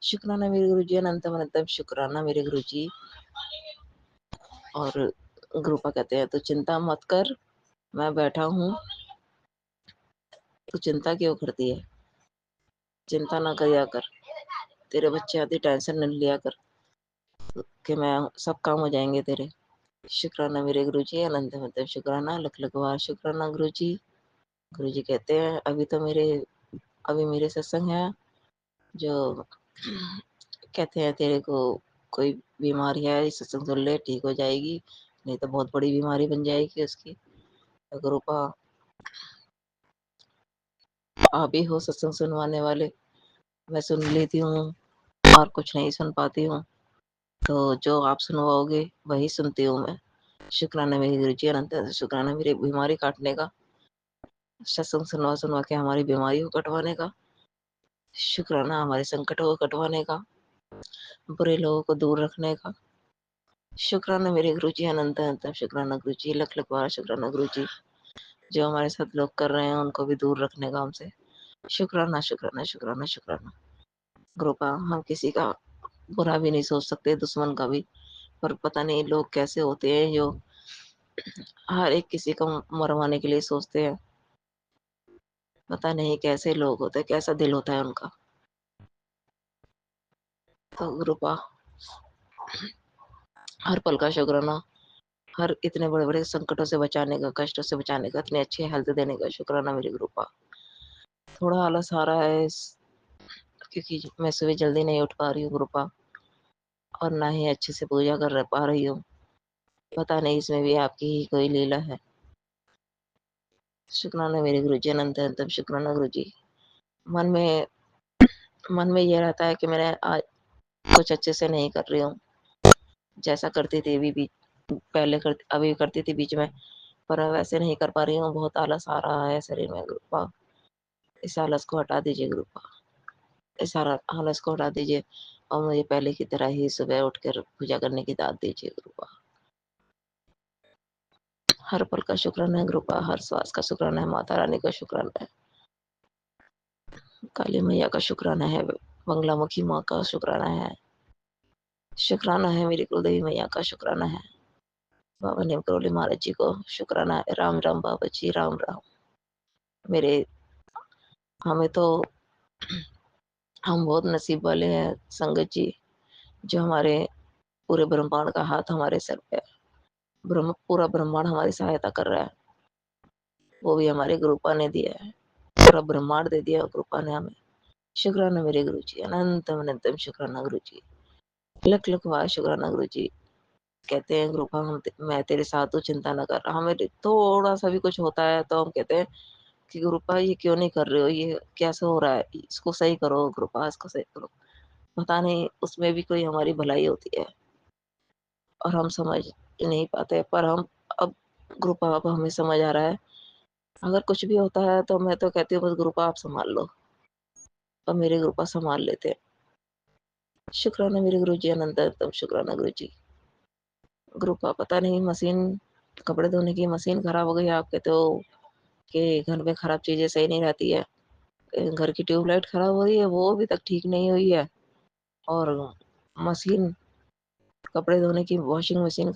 शुक्राना मेरे गुरुजी अनंतम अनंतम। शुक्राना मेरे गुरुजी। और गुरुपा कहते हैं, तो चिंता मत कर, मैं बैठा हूँ, तू चिंता क्यों करती है? चिंता ना किया कर, तेरे बच्चे आती टेंशन न लिया कर कि मैं सब काम हो जाएंगे तेरे। शुक्राना मेरे गुरुजी अनंत मतलब। शुक्राना लख लख बार शुक्राना गुरुजी। गुरुजी कहते हैं, अभी मेरे सत्संग है, जो कहते हैं तेरे को कोई बीमारी है, इस सत्संग सुन ले, ठीक हो जाएगी, नहीं तो बहुत बड़ी बीमारी बन जाएगी उसकी। तो रूपा, आप ही हो सत्संग सुनवाने वाले, मैं सुन लेती हूँ और कुछ नहीं सुन पाती हूँ, तो जो आप सुनवाओगे वही सुनती हूँ मैं। शुक्राना मेरी गुरुजी अनंत। शुक्राना मेरी बीमारी काटने का, सत्संग सुनवा सुनवा के हमारी बीमारी को कटवाने का। शुक्राना हमारे संकटों को कटवाने का, बुरे लोगों को दूर रखने का। शुक्राना मेरे गुरुजी अनंत अनंत। शुक्राना गुरुजी लख लख बार शुक्राना गुरुजी। जो हमारे साथ लोग कर रहे हैं उनको भी दूर रखने का हमसे। शुक्राना शुक्राना शुक्राना शुक्राना। ग्रुपा, हम किसी का बुरा भी नहीं सोच सकते, दुश्मन का भी, पर पता नहीं लोग कैसे होते हैं जो हर एक किसी को मरवाने के लिए सोचते हैं। पता नहीं कैसे लोग होते हैं, कैसा दिल होता है उनका। तो ग्रुपा, हर पल का शुक्राना, हर इतने बड़े बड़े संकटों से बचाने का, कष्टों से बचाने का, इतनी अच्छी हेल्थ देने का शुक्राना मेरी ग्रुपा। थोड़ा आलस आ रहा है क्योंकि मैं सुबह जल्दी नहीं उठ पा रही हूँ ग्रुपा, और ना ही अच्छे से पूजा कर पा रही हूँ। पता नहीं इसमें भी आपकी ही कोई लीला है। शुक्राना मेरे गुरुजी अनंत अनंत। शुक्राना गुरुजी। मन में मन में ये रहता है कि मैंने आज कुछ अच्छे से नहीं कर रही हूँ, जैसा करती थी अभी करती थी बीच में, पर वैसे नहीं कर पा रही हूँ। बहुत आलस आ रहा है शरीर में ग्रुपा। इस आलस को हटा दीजिए ग्रुपा, इस आलस को हटा दीजिए और मुझे पहले की तरह ही सुबह उठकर पूजा करने की दाद दीजिए ग्रुपा। हर पल का शुक्राना है ग्रुपा, हर श्वास का शुक्राना है, माता रानी का शुक्राना है, काली मैया का शुक्राना है, बंगलामुखी माँ का शुक्राना है, शुक्राना है मेरी कुलदेवी मैया का शुक्राना है, बाबा नीम करोली महाराज जी को शुक्राना है। राम राम बाबा जी, राम राम। मेरे हमें तो हम बहुत नसीब वाले हैं संगत जी, जो हमारे पूरे ब्रह्मांड का हाथ हमारे सर पे है। पूरा ब्रह्मांड हमारी सहायता कर रहा है, वो भी हमारे गुरुपा ने दिया है। पूरा ब्रह्मांड दे दिया गुरुपा ने हमें। शुक्राना मेरे गुरु जी अनंतम अनंतम। शुक्राना गुरु जी लख लख वार शुक्राना गुरु जी। कहते हैं गुरुपा, मैं तेरे साथ हूँ, चिंता न कर। हमें थोड़ा सा भी कुछ होता है तो हम कहते हैं कि गुरुपा ये क्यों नहीं कर रहे हो, ये कैसे हो रहा है, इसको सही करो गुरुपा, इसको सही करो। पता नहीं उसमें भी कोई हमारी भलाई होती है और हम समझ नहीं पाते, पर हम अब गुरुपा, अब हमें समझ आ रहा है। अगर कुछ भी होता है तो मैं तो कहती हूँ बस गुरुपा आप संभाल लो, और मेरे गुरुपा संभाल लेते हैं। शुक्राना मेरे गुरु जी अनंत तब। शुक्राना गुरु जी। गुरुपा, पता नहीं मशीन, कपड़े धोने की मशीन खराब हो गई है। आप कहते हो कि घर में खराब चीजें सही नहीं रहती है, घर की ट्यूबलाइट खराब हो रही है, वो अभी तक ठीक नहीं हुई है, और मशीन, कपड़े धोने की वॉशिंग मशीन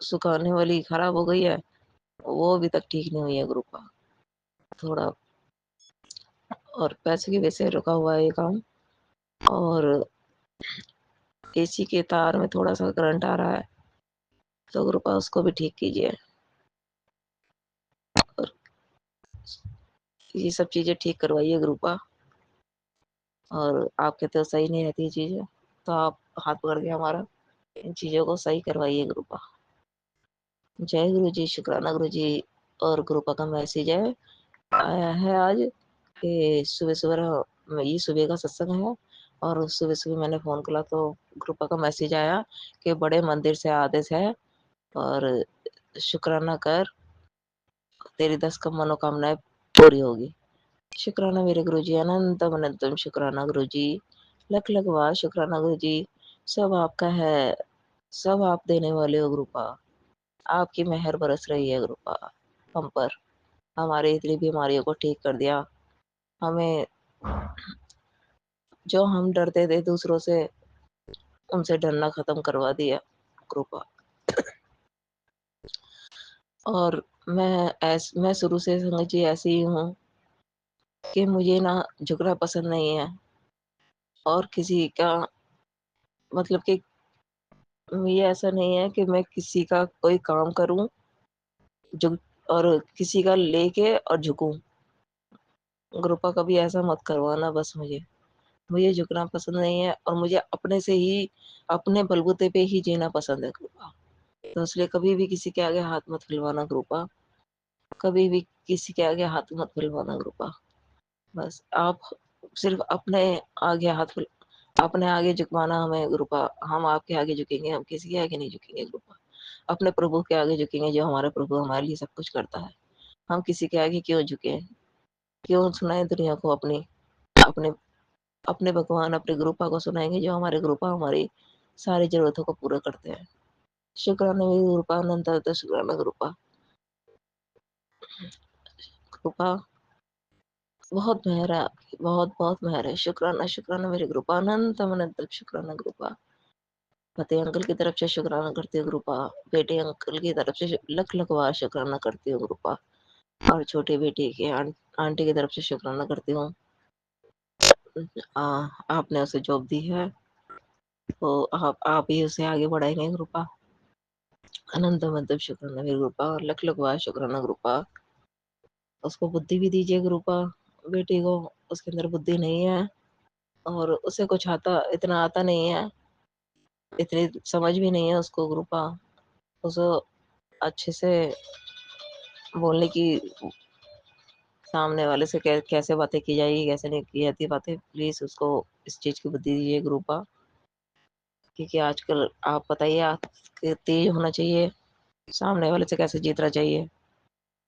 सुखाने वाली खराब हो गई है, वो अभी तक ठीक नहीं हुई है गुरुपा। थोड़ा और पैसे की वजह से रुका हुआ है ये काम, और एसी के तार में थोड़ा सा करंट आ रहा है, तो कृपा उसको भी ठीक कीजिए। ये सब चीज़ें ठीक करवाइए गुरुपा। और आपके तो सही नहीं रहती चीज़ें, तो आप हाथ पकड़ के हमारा इन चीज़ों को सही करवाइए गुरुपा। जय गुरु जी, शुक्राना गुरु जी। और गुरुपा का मैसेज आया है आज कि सुबह-सुबह ये सुबह का सत्संग है और सुबह-सुबह मैंने फ़ोन करा तो गुरुपा का मैसेज आया कि बड़े मंदिर से आदेश है और शुक्राना कर, तेरी 10 मनोकामनाएँ पूरी होगी। शुक्राना मेरे गुरुजी, अनंतम अनंतम शुक्राना गुरुजी, लख-लख वार शुक्राना गुरुजी। सब आपका है, सब आप देने वाले हो गुरुपा। आपकी मेहर बरस रही है गुरुपा हम पर। हमारी इतनी बीमारियों को ठीक कर दिया। हमें जो हम डरते थे दूसरों से, उनसे डरना खत्म करवा दिया गुरुपा। और मैं शुरू से संगत जी ऐसी ही हूँ कि मुझे ना झुकना पसंद नहीं है और किसी का मतलब कि ये ऐसा नहीं है कि मैं किसी का कोई काम करूँ झुक और किसी का लेके और झुकूँ। गुरुपा कभी ऐसा मत करवाना बस मुझे। मुझे झुकना पसंद नहीं है और मुझे अपने से ही अपने बलबूते पे ही जीना पसंद है गुरुपा। तो इसलिए कभी भी किसी के आगे हाथ मत फैलवाना गुरुपा। कभी भी किसी के आगे हाथ मत फैलवाना गुरुपा। बस आप सिर्फ़ अपने आगे झुकवाना हमें गुरुपा। हम आपके आगे झुकेंगे, हम किसी के आगे नहीं झुकेंगे गुरुपा। अपने प्रभु के आगे झुकेंगे जो हमारा प्रभु हमारे लिए सब कुछ करता है। हम किसी के आगे क्यों झुकें? क्यों सुनाएँ दुनिया को अपने अपने भगवान, अपने गुरुपा को सुनाएँगे जो हमारे गुरुपा हमारी सारी ज़रूरतों को पूरा करते हैं। शुक्राना मेरे गुरुपा, अनंत शुक्राना गुरुपा। गुरुपा बहुत मेहर है आपकी, बहुत-बहुत मेहर है। शुक्राना, शुक्राना मेरे गुरुपा, अनंतम अनंत शुक्राना गुरुपा। पति अंकल की तरफ से शुक्राना करती हूँ गुरुपा। बेटे अंकल की तरफ से लख-लख बार शुक्राना करती हूँ गुरुपा। और छोटी बेटी की आंटी की तरफ से शुक्राना करती हूँ। आपने उसे जॉब दी है, तो आप ही उसे आगे बढ़ाएँगे गुरुपा। अनंत मतलब शुक्राना मेरे गुरुपा और लख-लख बार शुक्राना गुरुपा। उसको बुद्धि भी दीजिए गुरुपा, बेटी को उसके अंदर बुद्धि नहीं है और उसे कुछ इतना आता नहीं है, इतनी समझ भी नहीं है उसको गुरुपा। उसे अच्छे से बोलने की, सामने वाले से कैसे बातें की जाएगी, कैसे नहीं की जाती बातें, प्लीज़ उसको इस चीज़ की बुद्धि दीजिए गुरुपा। क्योंकि आजकल आप बताइए आपके तेज होना चाहिए, सामने वाले से कैसे जीतना चाहिए,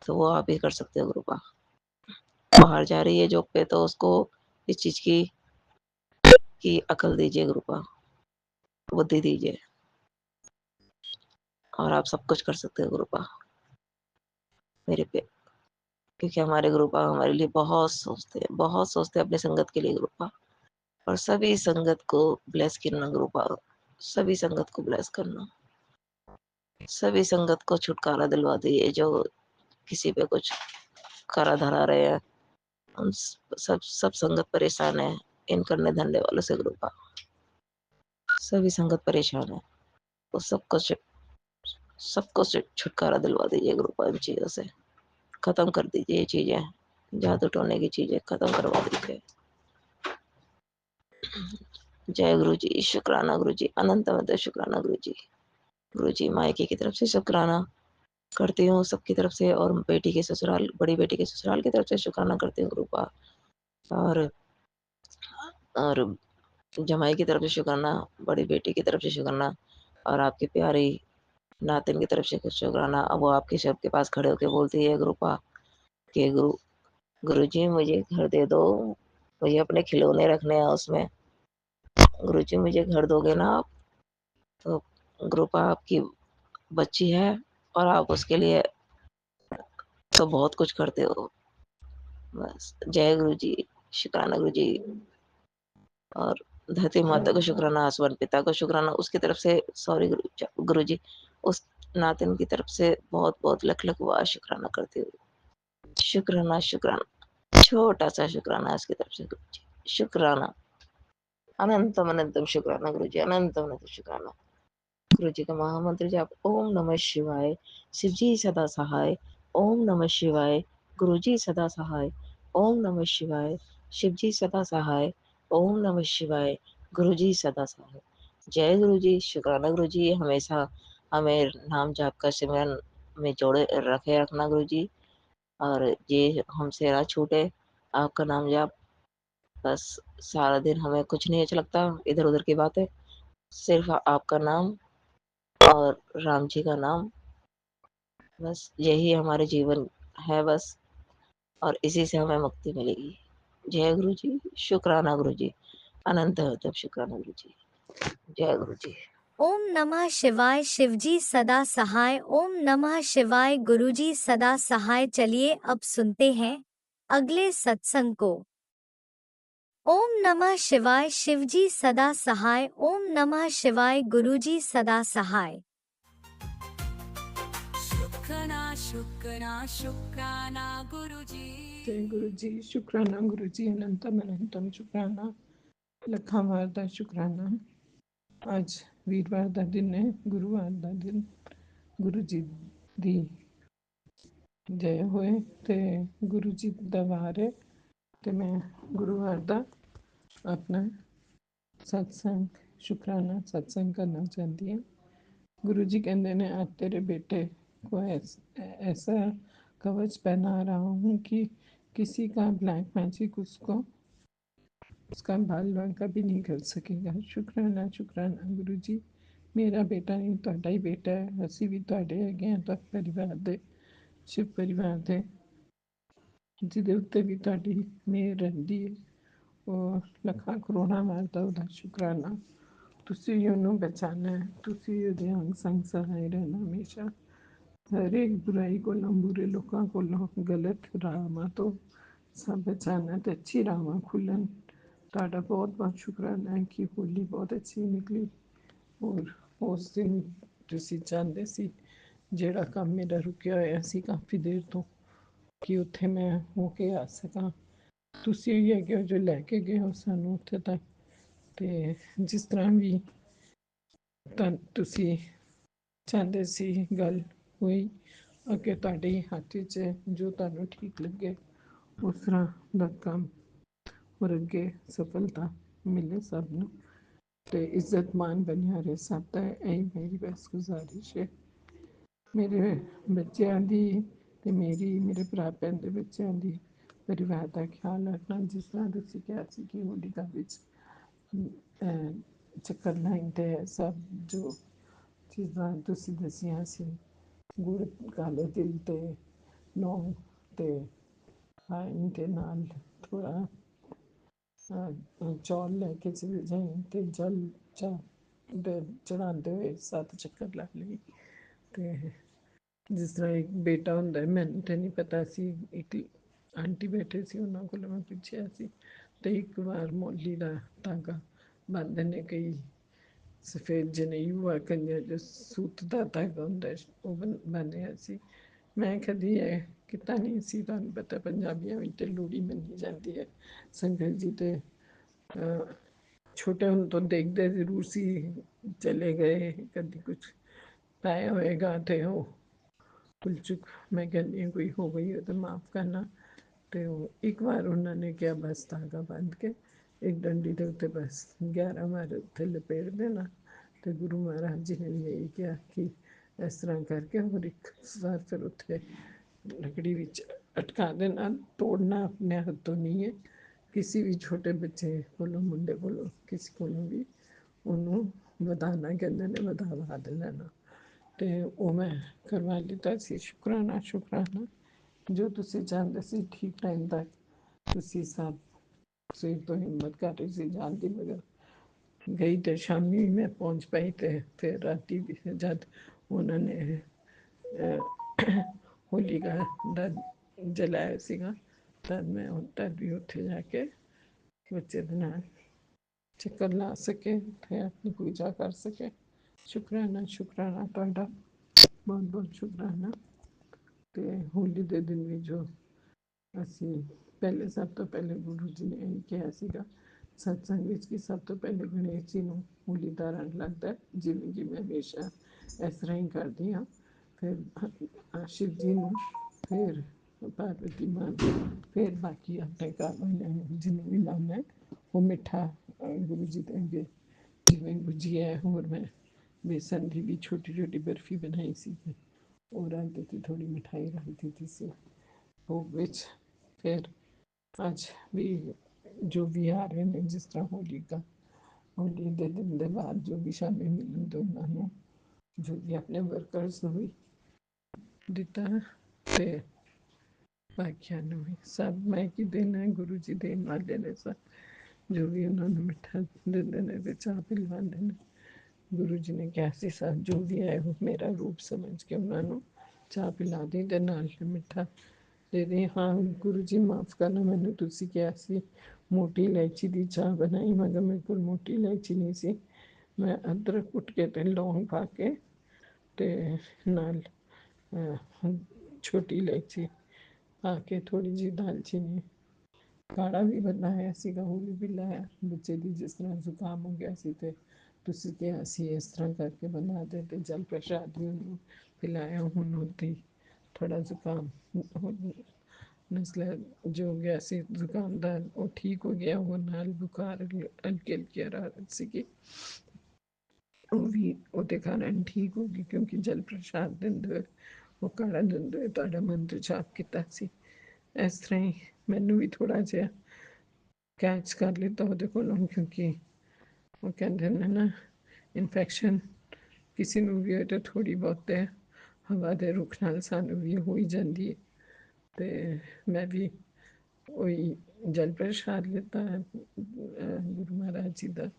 तो वो आप ही कर सकते हो गुरुपा। बाहर जा रही है जॉब पे तो उसको इस चीज़ की अकल दीजिए गुरुपा, बुद्धि दीजिए और आप सब कुछ कर सकते हो गुरुपा मेरे पे। क्योंकि हमारे गुरुपा हमारे लिए बहुत सोचते हैं अपनी संगत के लिए गुरुपा। और सभी संगत को ब्लेस करना गुरुपा, सभी संगत को ब्लेस करना, सभी संगत को छुटकारा दिलवा दिए जो किसी पे कुछ करा धरा रहे हैं। उन सब संगत परेशान है इन करने धरने वालों से गुरुपा। सभी संगत परेशान है, तो सबको छुटकारा दिलवा दीजिए गुरुपा इन चीज़ों से। खत्म कर दीजिए ये चीज़ें, जादू टोने की चीज़ें खत्म करवा दीजिए। जय गुरु जी, शुक्राना गुरु जी, अनंत शुक्राना गुरु जी। गुरु जी मायके की तरफ से शुक्राना करती हूँ सबकी तरफ से और बड़ी बेटी के ससुराल की तरफ से शुक्राना करती हूँ गुरुपा। और और जमाई की तरफ से शुक्राना, बड़ी बेटी की तरफ से शुक्राना और आपकी प्यारी नातिन की तरफ से कुछ शुक्राना। अब वो आपके शव के पास खड़े होके बोलती है गुरुपा कि गुरुजी मुझे घर दे दो, मुझे अपने खिलौने रखने हैं उसमें। गुरुजी मुझे घर दोगे ना आप? तो गुरुपा आपकी बच्ची है और आप उसके लिए तो बहुत कुछ करते हो। बस जय गुरु जी, शुक्राना गुरु जी। और धरती माता को शुक्राना, आसमान पिता को शुक्राना, उसकी तरफ से सॉरी गुरु जी, उस नातिन की तरफ से बहुत-बहुत लख-लख बार शुक्राना करती हूँ। शुक्राना, शुक्राना, छोटा-सा शुक्राना इसकी तरफ से गुरु जी। शुक्राना, अनंतम अनंतम शुक्राना गुरु जी, अनंतम अनंत शुक्राना। गुरु जी का महामंत्र जाप ओम नमः शिवाय, शिव जी सदा सहाय, ओम नमः शिवाय, गुरु जी सदा सहाय, ओम नमः शिवाय। शिव जी सदा सहाय। ओम नमः शिवाय। गुरु जी सदा सहाय। जय गुरु जी। शुक्राना गुरु जी, हमेशा हमें नाम जाप का सिमरन में जोड़े रखे रखना गुरु जी, और ये हमसे ना छूटे आपका नाम जाप। बस सारा दिन हमें कुछ नहीं अच्छा लगता इधर उधर की बातें, सिर्फ आपका नाम और राम जी का नाम, बस यही हमारे जीवन है बस, और इसी से हमें मुक्ति मिलेगी। जय गुरु जी। शुक्राना गुरु जी। अनंत तब शुक्राना गुरु जी। जय गुरु जी। ओम नमः शिवाय। शिवजी सदा सहाय। ओम नमः शिवाय। गुरुजी सदा सहाय। चलिए अब सुनते हैं अगले सत्संग को। ओम नमः शिवाय। शिवजी सदा सहाय। ओम नमः शिवाय। गुरुजी सदा सहाय। शुक्राना शुक्राना शुक्राना गुरुजी जय गुरु जी। शुक्राना गुरु जी, अनंतम अनंतम शुक्राना, ਲੱਖਾਂ ਵਾਰ ਦਾ ਸ਼ੁਕਰਾਨਾ। ਅੱਜ ਵੀਰਵਾਰ ਦਾ ਦਿਨ ਹੈ, ਗੁਰੂਵਾਰ ਦਾ ਦਿਨ। ਗੁਰੂ ਜੀ ਦੀ ਜੈ ਹੋਏ ਤੇ ਗੁਰੂ ਜੀ ਦਾ ਵਾਰ ਹੈ ਤੇ ਮੈਂ ਗੁਰੂਵਾਰ ਦਾ ਆਪਣਾ ਸਤਸੰਗ ਸ਼ੁਕਰਾਨਾ सत्संग करना चाहती हूँ। गुरु जी कहते हैं आज तेरे बेटे को ऐसा कवच पहना रहा हूँ कि किसी का ब्लैक मैजिक उसको उसका बाल बांका भी नहीं कर सकेगा। शुक्राना शुक्राना गुरु जी। मेरा बेटा नहीं ਤੁਹਾਡਾ ਹੀ ਬੇਟਾ ਹੈ, ਅਸੀਂ ਵੀ ਤੁਹਾਡੇ ਹੈਗੇ ਹਾਂ, ਤਾਂ ਪਰਿਵਾਰ ਦੇ ਸ਼ਿਵ ਪਰਿਵਾਰ ਦੇ ਜਿਹਦੇ ਉੱਤੇ ਵੀ ਤੁਹਾਡੀ ਮਿਹਰ ਰਹਿੰਦੀ ਹੈ। ਉਹ ਲੱਖਾਂ ਕਰੋੜਾਂ ਵਾਰ ਦਾ ਉਹਦਾ ਸ਼ੁਕਰਾਨਾ। ਤੁਸੀਂ ਉਹਨੂੰ ਬਚਾਉਣਾ ਹੈ, ਤੁਸੀਂ ਉਹਦੇ ਅੰਗ ਸੰਗ ਸਹਾਏ ਰਹਿਣਾ ਹਮੇਸ਼ਾ। ਹਰੇਕ ਬੁਰਾਈ ਕੋਲੋਂ, ਬੁਰੇ ਲੋਕਾਂ ਕੋਲੋਂ, ਗਲਤ ਰਾਹਾਂ ਤੋਂ ਸਭ ਬਚਾਉਣਾ ਤੇ ਅੱਛੀ ਰਾਹਾਂ ਖੁੱਲ੍ਹਣ। ਤੁਹਾਡਾ ਬਹੁਤ ਬਹੁਤ ਸ਼ੁਕਰਾਨਾ ਹੈ ਕਿ ਹੋਲੀ ਬਹੁਤ ਅੱਛੀ ਨਿਕਲੀ, ਔਰ ਉਸ ਦਿਨ ਤੁਸੀਂ ਚਾਹੁੰਦੇ ਸੀ ਜਿਹੜਾ ਕੰਮ ਮੇਰਾ ਰੁਕਿਆ ਹੋਇਆ ਸੀ ਕਾਫੀ ਦੇਰ ਤੋਂ ਕਿ ਉੱਥੇ ਮੈਂ ਹੋ ਕੇ ਆ ਸਕਾਂ। ਤੁਸੀਂ ਹੀ ਹੈਗੇ ਹੋ ਜੋ ਲੈ ਕੇ ਗਏ ਹੋ ਸਾਨੂੰ ਉੱਥੇ ਤੱਕ। ਤੇ ਜਿਸ ਤਰ੍ਹਾਂ ਵੀ ਤਾਂ ਤੁਸੀਂ ਚਾਹੁੰਦੇ ਸੀ ਗੱਲ ਹੋਈ, ਅੱਗੇ ਤੁਹਾਡੇ ਹੀ ਹੱਥ ਵਿੱਚ ਹੈ, ਜੋ ਤੁਹਾਨੂੰ ਠੀਕ ਲੱਗੇ ਉਸ ਤਰ੍ਹਾਂ ਦਾ ਕੰਮ, ਔਰ ਅੱਗੇ ਸਫਲਤਾ ਮਿਲੇ ਸਭ ਨੂੰ ਤੇ ਇੱਜ਼ਤ ਮਾਨ ਬਣਿਆ ਰਹੇ ਸਭ ਦਾ। ਇਹੀ ਮੇਰੀ ਬਸ ਗੁਜ਼ਾਰਿਸ਼ ਹੈ। ਮੇਰੇ ਬੱਚਿਆਂ ਦੀ ਤੇ ਮੇਰੇ ਭਰਾ ਭੈਣ ਦੇ ਬੱਚਿਆਂ ਦੀ ਪਰਿਵਾਰ ਦਾ ਖਿਆਲ ਰੱਖਣਾ। ਜਿਸ ਤਰ੍ਹਾਂ ਤੁਸੀਂ ਕਿਹਾ ਸੀ ਕਿ ਹੋਲਿਕਾ ਵਿੱਚ ਚੱਕਰ ਲਾਉਂਦੇ ਹੈ, ਸਭ ਜੋ ਚੀਜ਼ਾਂ ਤੁਸੀਂ ਦੱਸੀਆਂ ਸੀ, ਗੁੜ ਕਾਲੇ ਤਿਲ ਤੇ ਲੌਂਗ ਤੇ ਹਾਈਨ ਦੇ ਨਾਲ ਥੋੜ੍ਹਾ ਚੌਲ ਲੈ ਕੇ ਚਲੇ ਜਾਈਂ ਤੇ ਜਲ ਚੜਾਉਂਦੇ ਹੋਏ 7 ਚੱਕਰ ਲਾ ਲਈ। ਤੇ ਜਿਸ ਤਰ੍ਹਾਂ ਇੱਕ ਬੇਟਾ ਹੁੰਦਾ, ਮੈਨੂੰ ਤੇ ਨਹੀਂ ਪਤਾ ਸੀ, ਇੱਕ ਆਂਟੀ ਬੈਠੇ ਸੀ ਉਹਨਾਂ ਕੋਲੋਂ ਮੈਂ ਪੁੱਛਿਆ ਸੀ, ਤੇ ਇੱਕ ਵਾਰ ਮੋਲੀ ਦਾ ਧਾਗਾ ਬੰਨ੍ਹਦੇ ਨੇ ਕਈ ਸਫੇਦ ਜਨੇਊ ਆਖਦੇ ਜੋ ਸੂਤ ਦਾ ਧਾਗਾ ਹੁੰਦਾ, ਉਹ ਬੰਨ੍ਹਿਆ ਸੀ। ਮੈਂ ਕਦੀ ਇਹ ਕੀਤਾ ਨਹੀਂ ਸੀ। ਤੁਹਾਨੂੰ ਪਤਾ ਪੰਜਾਬੀਆਂ ਵਿੱਚ ਲੋਹੜੀ ਮੰਨੀ ਜਾਂਦੀ ਹੈ। ਸੰਗਤ ਜੀ ਤੇ ਛੋਟੇ ਹੁੰਦੇ ਤੋਂ ਦੇਖਦੇ ਜ਼ਰੂਰ ਸੀ, ਚਲੇ ਗਏ ਕਦੀ ਕੁਛ ਪਾਇਆ ਹੋਏਗਾ ਤੇ ਉਹ ਭੁੱਲ ਚੁੱਕ ਮੈਂ ਕਹਿੰਦੀ ਹਾਂ ਕੋਈ ਹੋ ਗਈ ਹੋ ਤਾਂ ਮਾफ़ ਕਰਨਾ। ਤੇ ਉਹ ਇੱਕ ਵਾਰ ਉਹਨਾਂ ਨੇ ਕਿਹਾ ਬਸ ਧਾਗਾ ਬੰਨ੍ਹ ਕੇ ਇੱਕ ਡੰਡੀ ਦੇ ਉੱਤੇ ਬਸ 11 ਵਾਰ ਉੱਥੇ ਲਪੇਟ ਦੇਣਾ। ਤੇ ਗੁਰੂ ਮਹਾਰਾਜ ਜੀ ਨੇ ਵੀ ਇਹੀ ਕਿਹਾ ਕਿ ਇਸ ਤਰ੍ਹਾਂ ਕਰਕੇ ਹੋਰ ਇੱਕ ਵਾਰ ਫਿਰ ਉੱਥੇ ਲੱਕੜੀ ਵਿੱਚ ਅਟਕਾ ਦੇਣਾ। ਤੋੜਨਾ ਆਪਣੇ ਹੱਥੋਂ ਨਹੀਂ ਹੈ। ਕਿਸੇ ਵੀ ਛੋਟੇ ਬੱਚੇ ਕੋਲੋਂ, ਮੁੰਡੇ ਕੋਲੋਂ, ਕਿਸੇ ਕੋਲੋਂ ਵੀ ਉਹਨੂੰ ਵਧਾਉਣਾ ਕਹਿੰਦੇ ਨੇ, ਵਧਾਵਾ ਦੇ ਲੈਣਾ। ਤੇ ਉਹ ਮੈਂ ਕਰਵਾ ਲਿੱਤਾ ਸੀ। ਸ਼ੁਕਰਾਨਾ ਸ਼ੁਕਰਾਨਾ। ਜੋ ਤੁਸੀਂ ਚਾਹੁੰਦੇ ਸੀ ਠੀਕ ਟਾਈਮ ਤੱਕ ਤੁਸੀਂ ਸਭ ਸਵੇਰ ਤੋਂ ਹਿੰਮਤ ਕਰ ਰਹੀ ਸੀ ਜਾਣ ਦੀ, ਮਗਰ ਗਈ ਤੇ ਸ਼ਾਮੀ ਵੀ ਮੈਂ ਪਹੁੰਚ ਪਾਈ ਤੇ ਫਿਰ ਰਾਤੀ ਵੀ ਜਦ ਉਹਨਾਂ ਨੇ ਹੋਲਿਕਾ ਦਾ ਜਲਾਇਆ ਸੀਗਾ ਤਦ ਮੈਂ ਤਦ ਵੀ ਉੱਥੇ ਜਾ ਕੇ ਬੱਚੇ ਦੇ ਨਾਲ ਚੱਕਰ ਲਾ ਸਕੇ ਤੇ ਆਪਣੀ ਪੂਜਾ ਕਰ ਸਕੇ। ਸ਼ੁਕਰਾਨਾ ਸ਼ੁਕਰਾਨਾ ਤੁਹਾਡਾ, ਬਹੁਤ ਬਹੁਤ ਸ਼ੁਕਰਾਨਾ। ਤੇ ਹੋਲੀ ਦੇ ਦਿਨ ਵੀ ਜੋ ਅਸੀਂ ਪਹਿਲੇ, ਸਭ ਤੋਂ ਪਹਿਲੇ ਗੁਰੂ ਜੀ ਨੇ ਇਹ ਕਿਹਾ ਸੀਗਾ ਸਤਸੰਗ ਵਿੱਚ ਕਿ ਸਭ ਤੋਂ ਪਹਿਲੇ ਗਣੇਸ਼ ਜੀ ਨੂੰ ਹੋਲੀ ਦਾ ਰੰਗ ਲੱਗਦਾ, ਜਿਵੇਂ ਕਿ ਮੈਂ ਹਮੇਸ਼ਾ ਇਸ ਤਰ੍ਹਾਂ ਹੀ ਕਰਦੀ ਹਾਂ। ਫਿਰ ਸ਼ਿਵ ਜੀ ਨੂੰ, ਫਿਰ पार्वती मां फिर बाकी अपने घर वाले जिन्हें भी लाना है वो मिठा गुरु जी देंगे जिमें गुजिया है और मैं बेसन की भी छोटी छोटी बर्फी बनाई सी और रख देती थोड़ी मिठाई रख देती सी भोग विच फिर आज भी जो भी आ रहे हैं जिस तरह होली का होली के दिन के बाद जो भी शामिल मिलन तो उन्होंने जो भी अपने वर्कर्स ਨੂੰ ਵੀ ਦਿੱਤਾ ਤੇ ਬਾਕੀਆਂ ਨੂੰ ਵੀ ਸਭ ਮੈਂ ਕੀ ਦੇਣਾ ਹੈ ਗੁਰੂ ਜੀ ਦੇਣ ਵਾਲੇ ਨੇ ਸਭ ਜੋ ਵੀ ਉਹਨਾਂ ਨੂੰ ਮਿੱਠਾ ਦਿੰਦੇ ਨੇ ਤੇ ਚਾਹ ਪਿਲਵਾਉਂਦੇ ਨੇ ਗੁਰੂ ਜੀ ਨੇ ਕਿਹਾ ਸੀ ਸਭ ਜੋ ਵੀ ਹੈ ਉਹ ਮੇਰਾ ਰੂਪ ਸਮਝ ਕੇ ਉਹਨਾਂ ਨੂੰ ਚਾਹ ਪਿਲਾ ਦੀ ਤੇ ਨਾਲ ਮਿੱਠਾ ਦੇ ਦੇ ਹਾਂ ਗੁਰੂ ਜੀ ਮਾਫ ਕਰਨਾ ਮੈਨੂੰ ਤੁਸੀਂ ਕਿਹਾ ਸੀ ਮੋਟੀ ਇਲਾਇਚੀ ਦੀ ਚਾਹ ਬਣਾਈ ਮਗਰ ਮੇਰੇ ਕੋਲ ਮੋਟੀ ਇਲਾਇਚੀ ਨਹੀਂ ਸੀ ਮੈਂ ਅਦਰਕ ਕੁੱਟ ਕੇ ਤੇ ਲੌਂਗ ਪਾ ਕੇ ਤੇ ਨਾਲ छोटी इलायची आके थोड़ी जी दालचीनी काढ़ा भी बनाया ਸੀਗਾ ਉਹ ਵੀ ਪਿਲਾਇਆ ਬੱਚੇ ਦੀ ਜਿਸ ਤਰ੍ਹਾਂ ਜ਼ੁਕਾਮ ਹੋ ਗਿਆ ਸੀ ਤੇ ਤੁਸੀਂ ਕਿਹਾ ਸੀ ਇਸ ਤਰ੍ਹਾਂ ਕਰਕੇ ਬਣਾ ਦੇ ਤੇ ਜਲ ਪ੍ਰਸ਼ਾਦ ਵੀ ਉਹਨੂੰ ਪਿਲਾਇਆ ਹੁਣ ਉਹਦੀ ਥੋੜਾ ਜ਼ੁਕਾਮ ਨਸਲਾ ਜੋ ਹੋ ਗਿਆ ਸੀ ਜ਼ੁਕਾਮ ਦਾ ਉਹ ਠੀਕ ਹੋ ਗਿਆ ਉਹ ਨਾਲ ਬੁਖਾਰ ਹਲਕੀ ਹਲਕੀ ਹਰਾਰਤ ਸੀਗੀ ਉਹ ਵੀ ਉਹਦੇ ਕਾਰਨ ਠੀਕ ਹੋ ਗਈ ਕਿਉਂਕਿ ਜਲ ਪ੍ਰਸ਼ਾਦ ਦਿੰਦੇ ਹੋਏ ਉਹ ਕਾੜਾ ਦਿੰਦੇ ਹੋਏ ਤੁਹਾਡਾ ਮੰਤਰ ਜਾਪ ਕੀਤਾ ਸੀ ਇਸ ਤਰ੍ਹਾਂ ਹੀ ਮੈਨੂੰ ਵੀ ਥੋੜਾ ਜਿਹਾ ਕੈਚ ਕਰ ਲਿੱਤਾ ਉਹਦੇ ਕੋਲੋਂ ਕਿਉਂਕਿ ਉਹ ਕਹਿੰਦੇ ਨੇ ਨਾ ਇਨਫੈਕਸ਼ਨ ਕਿਸੇ ਨੂੰ ਵੀ ਹੋਏ ਤਾਂ ਥੋੜੀ ਬਹੁਤ ਹਵਾ ਦੇ ਰੁੱਖ ਨਾਲ ਸਾਨੂੰ ਵੀ ਹੋ ਹੀ ਜਾਂਦੀ ਹੈ ਤੇ ਮੈਂ ਵੀ ਉਹੀ ਜਲ ਪ੍ਰਸ਼ਾਦ ਲਿੱਤਾ ਗੁਰੂ ਮਹਾਰਾਜ ਜੀ ਦਾ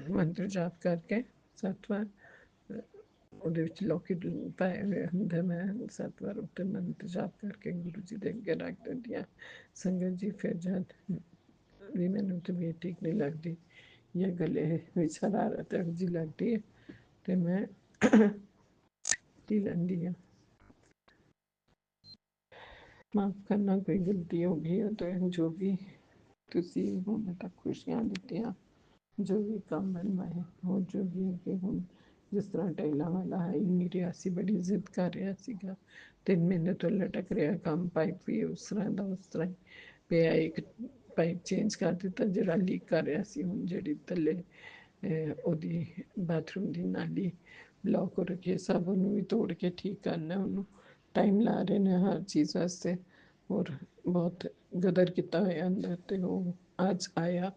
ਮੰਤਰ ਜਾਪ ਕਰਕੇ 7 ਵਾਰ ਉਹਦੇ ਵਿੱਚ ਲੋਕੇਟ ਪਾਏ ਹੋਏ ਹੁੰਦੇ ਮੈਂ 7 ਵਾਰ ਉੱਤੇ ਮੰਤਰ ਜਾਪ ਕਰਕੇ ਗੁਰੂ ਜੀ ਦੇ ਅੱਗੇ ਰੱਖ ਦਿੰਦੀ ਹਾਂ ਸੰਗਤ ਜੀ ਫਿਰ ਜਦ ਵੀ ਮੈਨੂੰ ਤਬੀਅਤ ਠੀਕ ਨਹੀਂ ਲੱਗਦੀ ਜਾਂ ਗਲੇ ਵਿੱਚ ਹਰਾਰਤ ਜੀ ਲੱਗਦੀ ਹੈ ਤੇ ਮੈਂ ਪੀ ਲੈਂਦੀ ਹਾਂ ਮਾਫ ਕਰਨਾ ਕੋਈ ਗਲਤੀ ਹੋ ਗਈ ਹੈ ਤਾਂ ਜੋ ਵੀ ਤੁਸੀਂ ਹੁਣ ਤੱਕ ਖੁਸ਼ੀਆਂ ਦਿੱਤੀਆਂ ਜੋ ਵੀ ਕੰਮ ਬਣਵਾਏ ਹੋਰ ਜੋ ਵੀ ਅੱਗੇ ਹੁਣ ਜਿਸ ਤਰ੍ਹਾਂ ਟਾਈਲਾਂ ਵਾਲਾ ਹੈ ਇੰਨੀ ਰਿਆਸੀ ਬੜੀ ਜ਼ਿੱਦ ਕਰ ਰਿਹਾ ਸੀਗਾ 3 ਮਹੀਨੇ ਤੋਂ ਲਟਕ ਰਿਹਾ ਕੰਮ ਪਾਈਪ ਵੀ ਉਸ ਤਰ੍ਹਾਂ ਦਾ ਉਸ ਤਰ੍ਹਾਂ ਹੀ ਪਿਆ ਇੱਕ ਪਾਈਪ ਚੇਂਜ ਕਰ ਦਿੱਤਾ ਜਿਹੜਾ ਲੀਕ ਕਰ ਰਿਹਾ ਸੀ ਹੁਣ ਜਿਹੜੀ ਥੱਲੇ ਉਹਦੀ ਬਾਥਰੂਮ ਦੀ ਨਾਲੀ ਬਲੌਕ ਹੋ ਰੱਖੀ ਹੈ ਸਭ ਉਹਨੂੰ ਵੀ ਤੋੜ ਕੇ ਠੀਕ ਕਰਨਾ ਉਹਨੂੰ ਟਾਈਮ ਲਾ ਰਹੇ ਨੇ ਹਰ ਚੀਜ਼ ਵਾਸਤੇ ਔਰ ਬਹੁਤ ਗਦਰ ਕੀਤਾ ਹੋਇਆ ਅੰਦਰ ਤੇ ਉਹ ਅੱਜ ਆਇਆ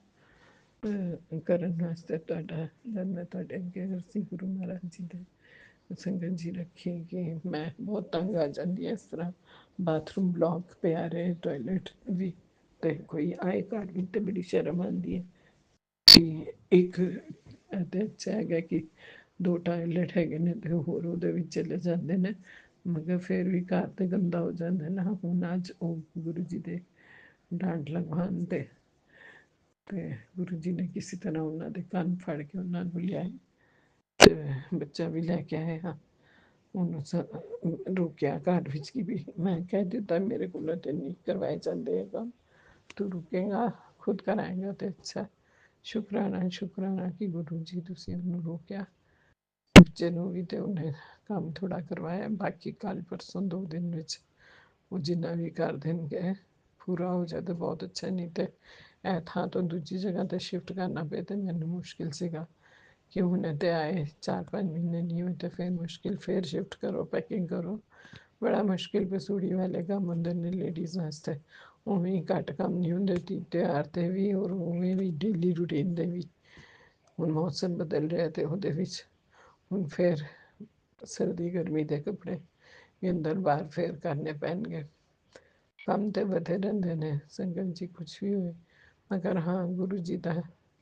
ਕਰਨ ਵਾਸਤੇ ਤੁਹਾਡਾ ਜਦ ਮੈਂ ਤੁਹਾਡੇ ਅੱਗੇ ਅਰਜ਼ੀ ਗੁਰੂ ਮਹਾਰਾਜ ਜੀ ਦੇ ਸੰਗਤ ਜੀ ਰੱਖੀ ਕਿ ਮੈਂ ਬਹੁਤ ਤੰਗ ਆ ਜਾਂਦੀ ਇਸ ਤਰ੍ਹਾਂ ਬਾਥਰੂਮ ਬਲੌਕ ਪਿਆ ਰਹੇ ਟੋਇਲਟ ਵੀ ਤੇ ਕੋਈ ਆਏ ਘਰ ਵੀ ਤੇ ਬੜੀ ਸ਼ਰਮ ਆਉਂਦੀ ਹੈ ਕਿ ਇੱਕ ਅਤੇ ਅੱਛਾ ਹੈਗਾ ਕਿ 2 ਟਾਇਲਟ ਹੈਗੇ ਨੇ ਤੇ ਹੋਰ ਉਹਦੇ ਵਿੱਚ ਚਲੇ ਜਾਂਦੇ ਨੇ ਮਗਰ ਫਿਰ ਵੀ ਘਰ ਤੇ ਗੰਦਾ ਹੋ ਜਾਂਦਾ ਨਾ ਹੁਣ ਅੱਜ ਉਹ ਗੁਰੂ ਜੀ ਦੇ ਡਾਂਟ ਲਗਵਾਉਣ ਤੇ ਗੁਰੂ ਜੀ ਨੇ ਕਿਸੇ ਤਰ੍ਹਾਂ ਉਹਨਾਂ ਦੇ ਕੰਨ ਫੜ ਕੇ ਉਹਨਾਂ ਨੂੰ ਲਿਆਏ ਤੇ ਬੱਚਾ ਵੀ ਲੈ ਕੇ ਆਏ ਹਾਂ ਉਹਨੂੰ ਰੋਕਿਆ ਘਰ ਵਿੱਚ ਕਿ ਵੀ ਮੈਂ ਕਹਿ ਦਿੱਤਾ ਮੇਰੇ ਕੋਲ ਤੇ ਨਹੀਂ ਕਰਵਾਏ ਜਾਂਦੇ ਇਹ ਕੰਮ ਤੂੰ ਰੁਕੇਗਾ ਖੁਦ ਕਰਾਏਗਾ ਤੇ ਅੱਛਾ ਸ਼ੁਕਰਾਨਾ ਕਿ ਗੁਰੂ ਜੀ ਤੁਸੀਂ ਉਹਨੂੰ ਰੋਕਿਆ ਬੱਚੇ ਨੂੰ ਵੀ ਤੇ ਉਹਨੇ ਕੰਮ ਥੋੜਾ ਕਰਵਾਇਆ ਬਾਕੀ ਕੱਲ ਪਰਸੋਂ 2 ਦਿਨ ਵਿੱਚ ਉਹ ਜਿੰਨਾ ਵੀ ਕਰ ਦੇਣਗੇ ਪੂਰਾ ਹੋ ਜਾਏ ਤਾਂ ਬਹੁਤ ਅੱਛਾ ਨਹੀਂ ਤੇ ਇਹ ਥਾਂ ਤੋਂ ਦੂਜੀ ਜਗ੍ਹਾ ਤੇ ਸ਼ਿਫਟ ਕਰਨਾ ਪਏ ਤੇ ਮੈਨੂੰ ਮੁਸ਼ਕਿਲ ਸੀਗਾ ਕਿ ਹੁਣੇ ਤੇ ਆਏ 4-5 ਮਹੀਨੇ ਨਹੀਂ ਹੋਏ ਤੇ ਫਿਰ ਮੁਸ਼ਕਿਲ ਫਿਰ ਸ਼ਿਫਟ ਕਰੋ ਪੈਕਿੰਗ ਕਰੋ ਬੜਾ ਮੁਸ਼ਕਿਲ ਪਸੂੜੀ ਵਾਲੇ ਕੰਮ ਹੁੰਦੇ ਨੇ ਲੇਡੀਜ਼ ਵਾਸਤੇ ਉਵੇਂ ਹੀ ਘੱਟ ਕੰਮ ਨਹੀਂ ਹੁੰਦੇ ਤਿਉਹਾਰ ਤੇ ਵੀ ਔਰ ਉਵੇਂ ਵੀ ਡੇਲੀ ਰੂਟੀਨ ਦੇ ਵੀ ਹੁਣ ਮੌਸਮ ਬਦਲ ਰਿਹਾ ਤੇ ਉਹਦੇ ਵਿੱਚ ਹੁਣ ਫਿਰ ਸਰਦੀ ਗਰਮੀ ਦੇ ਕੱਪੜੇ ਅੰਦਰ ਬਾਹਰ ਫਿਰ ਕਰਨੇ ਪੈਣਗੇ ਕੰਮ ਤੇ ਵਧੇ ਰਹਿੰਦੇ ਨੇ ਸੰਗਤ ਜੀ ਕੁਛ ਵੀ ਹੋਏ ਮਗਰ ਹਾਂ ਗੁਰੂ ਜੀ ਦਾ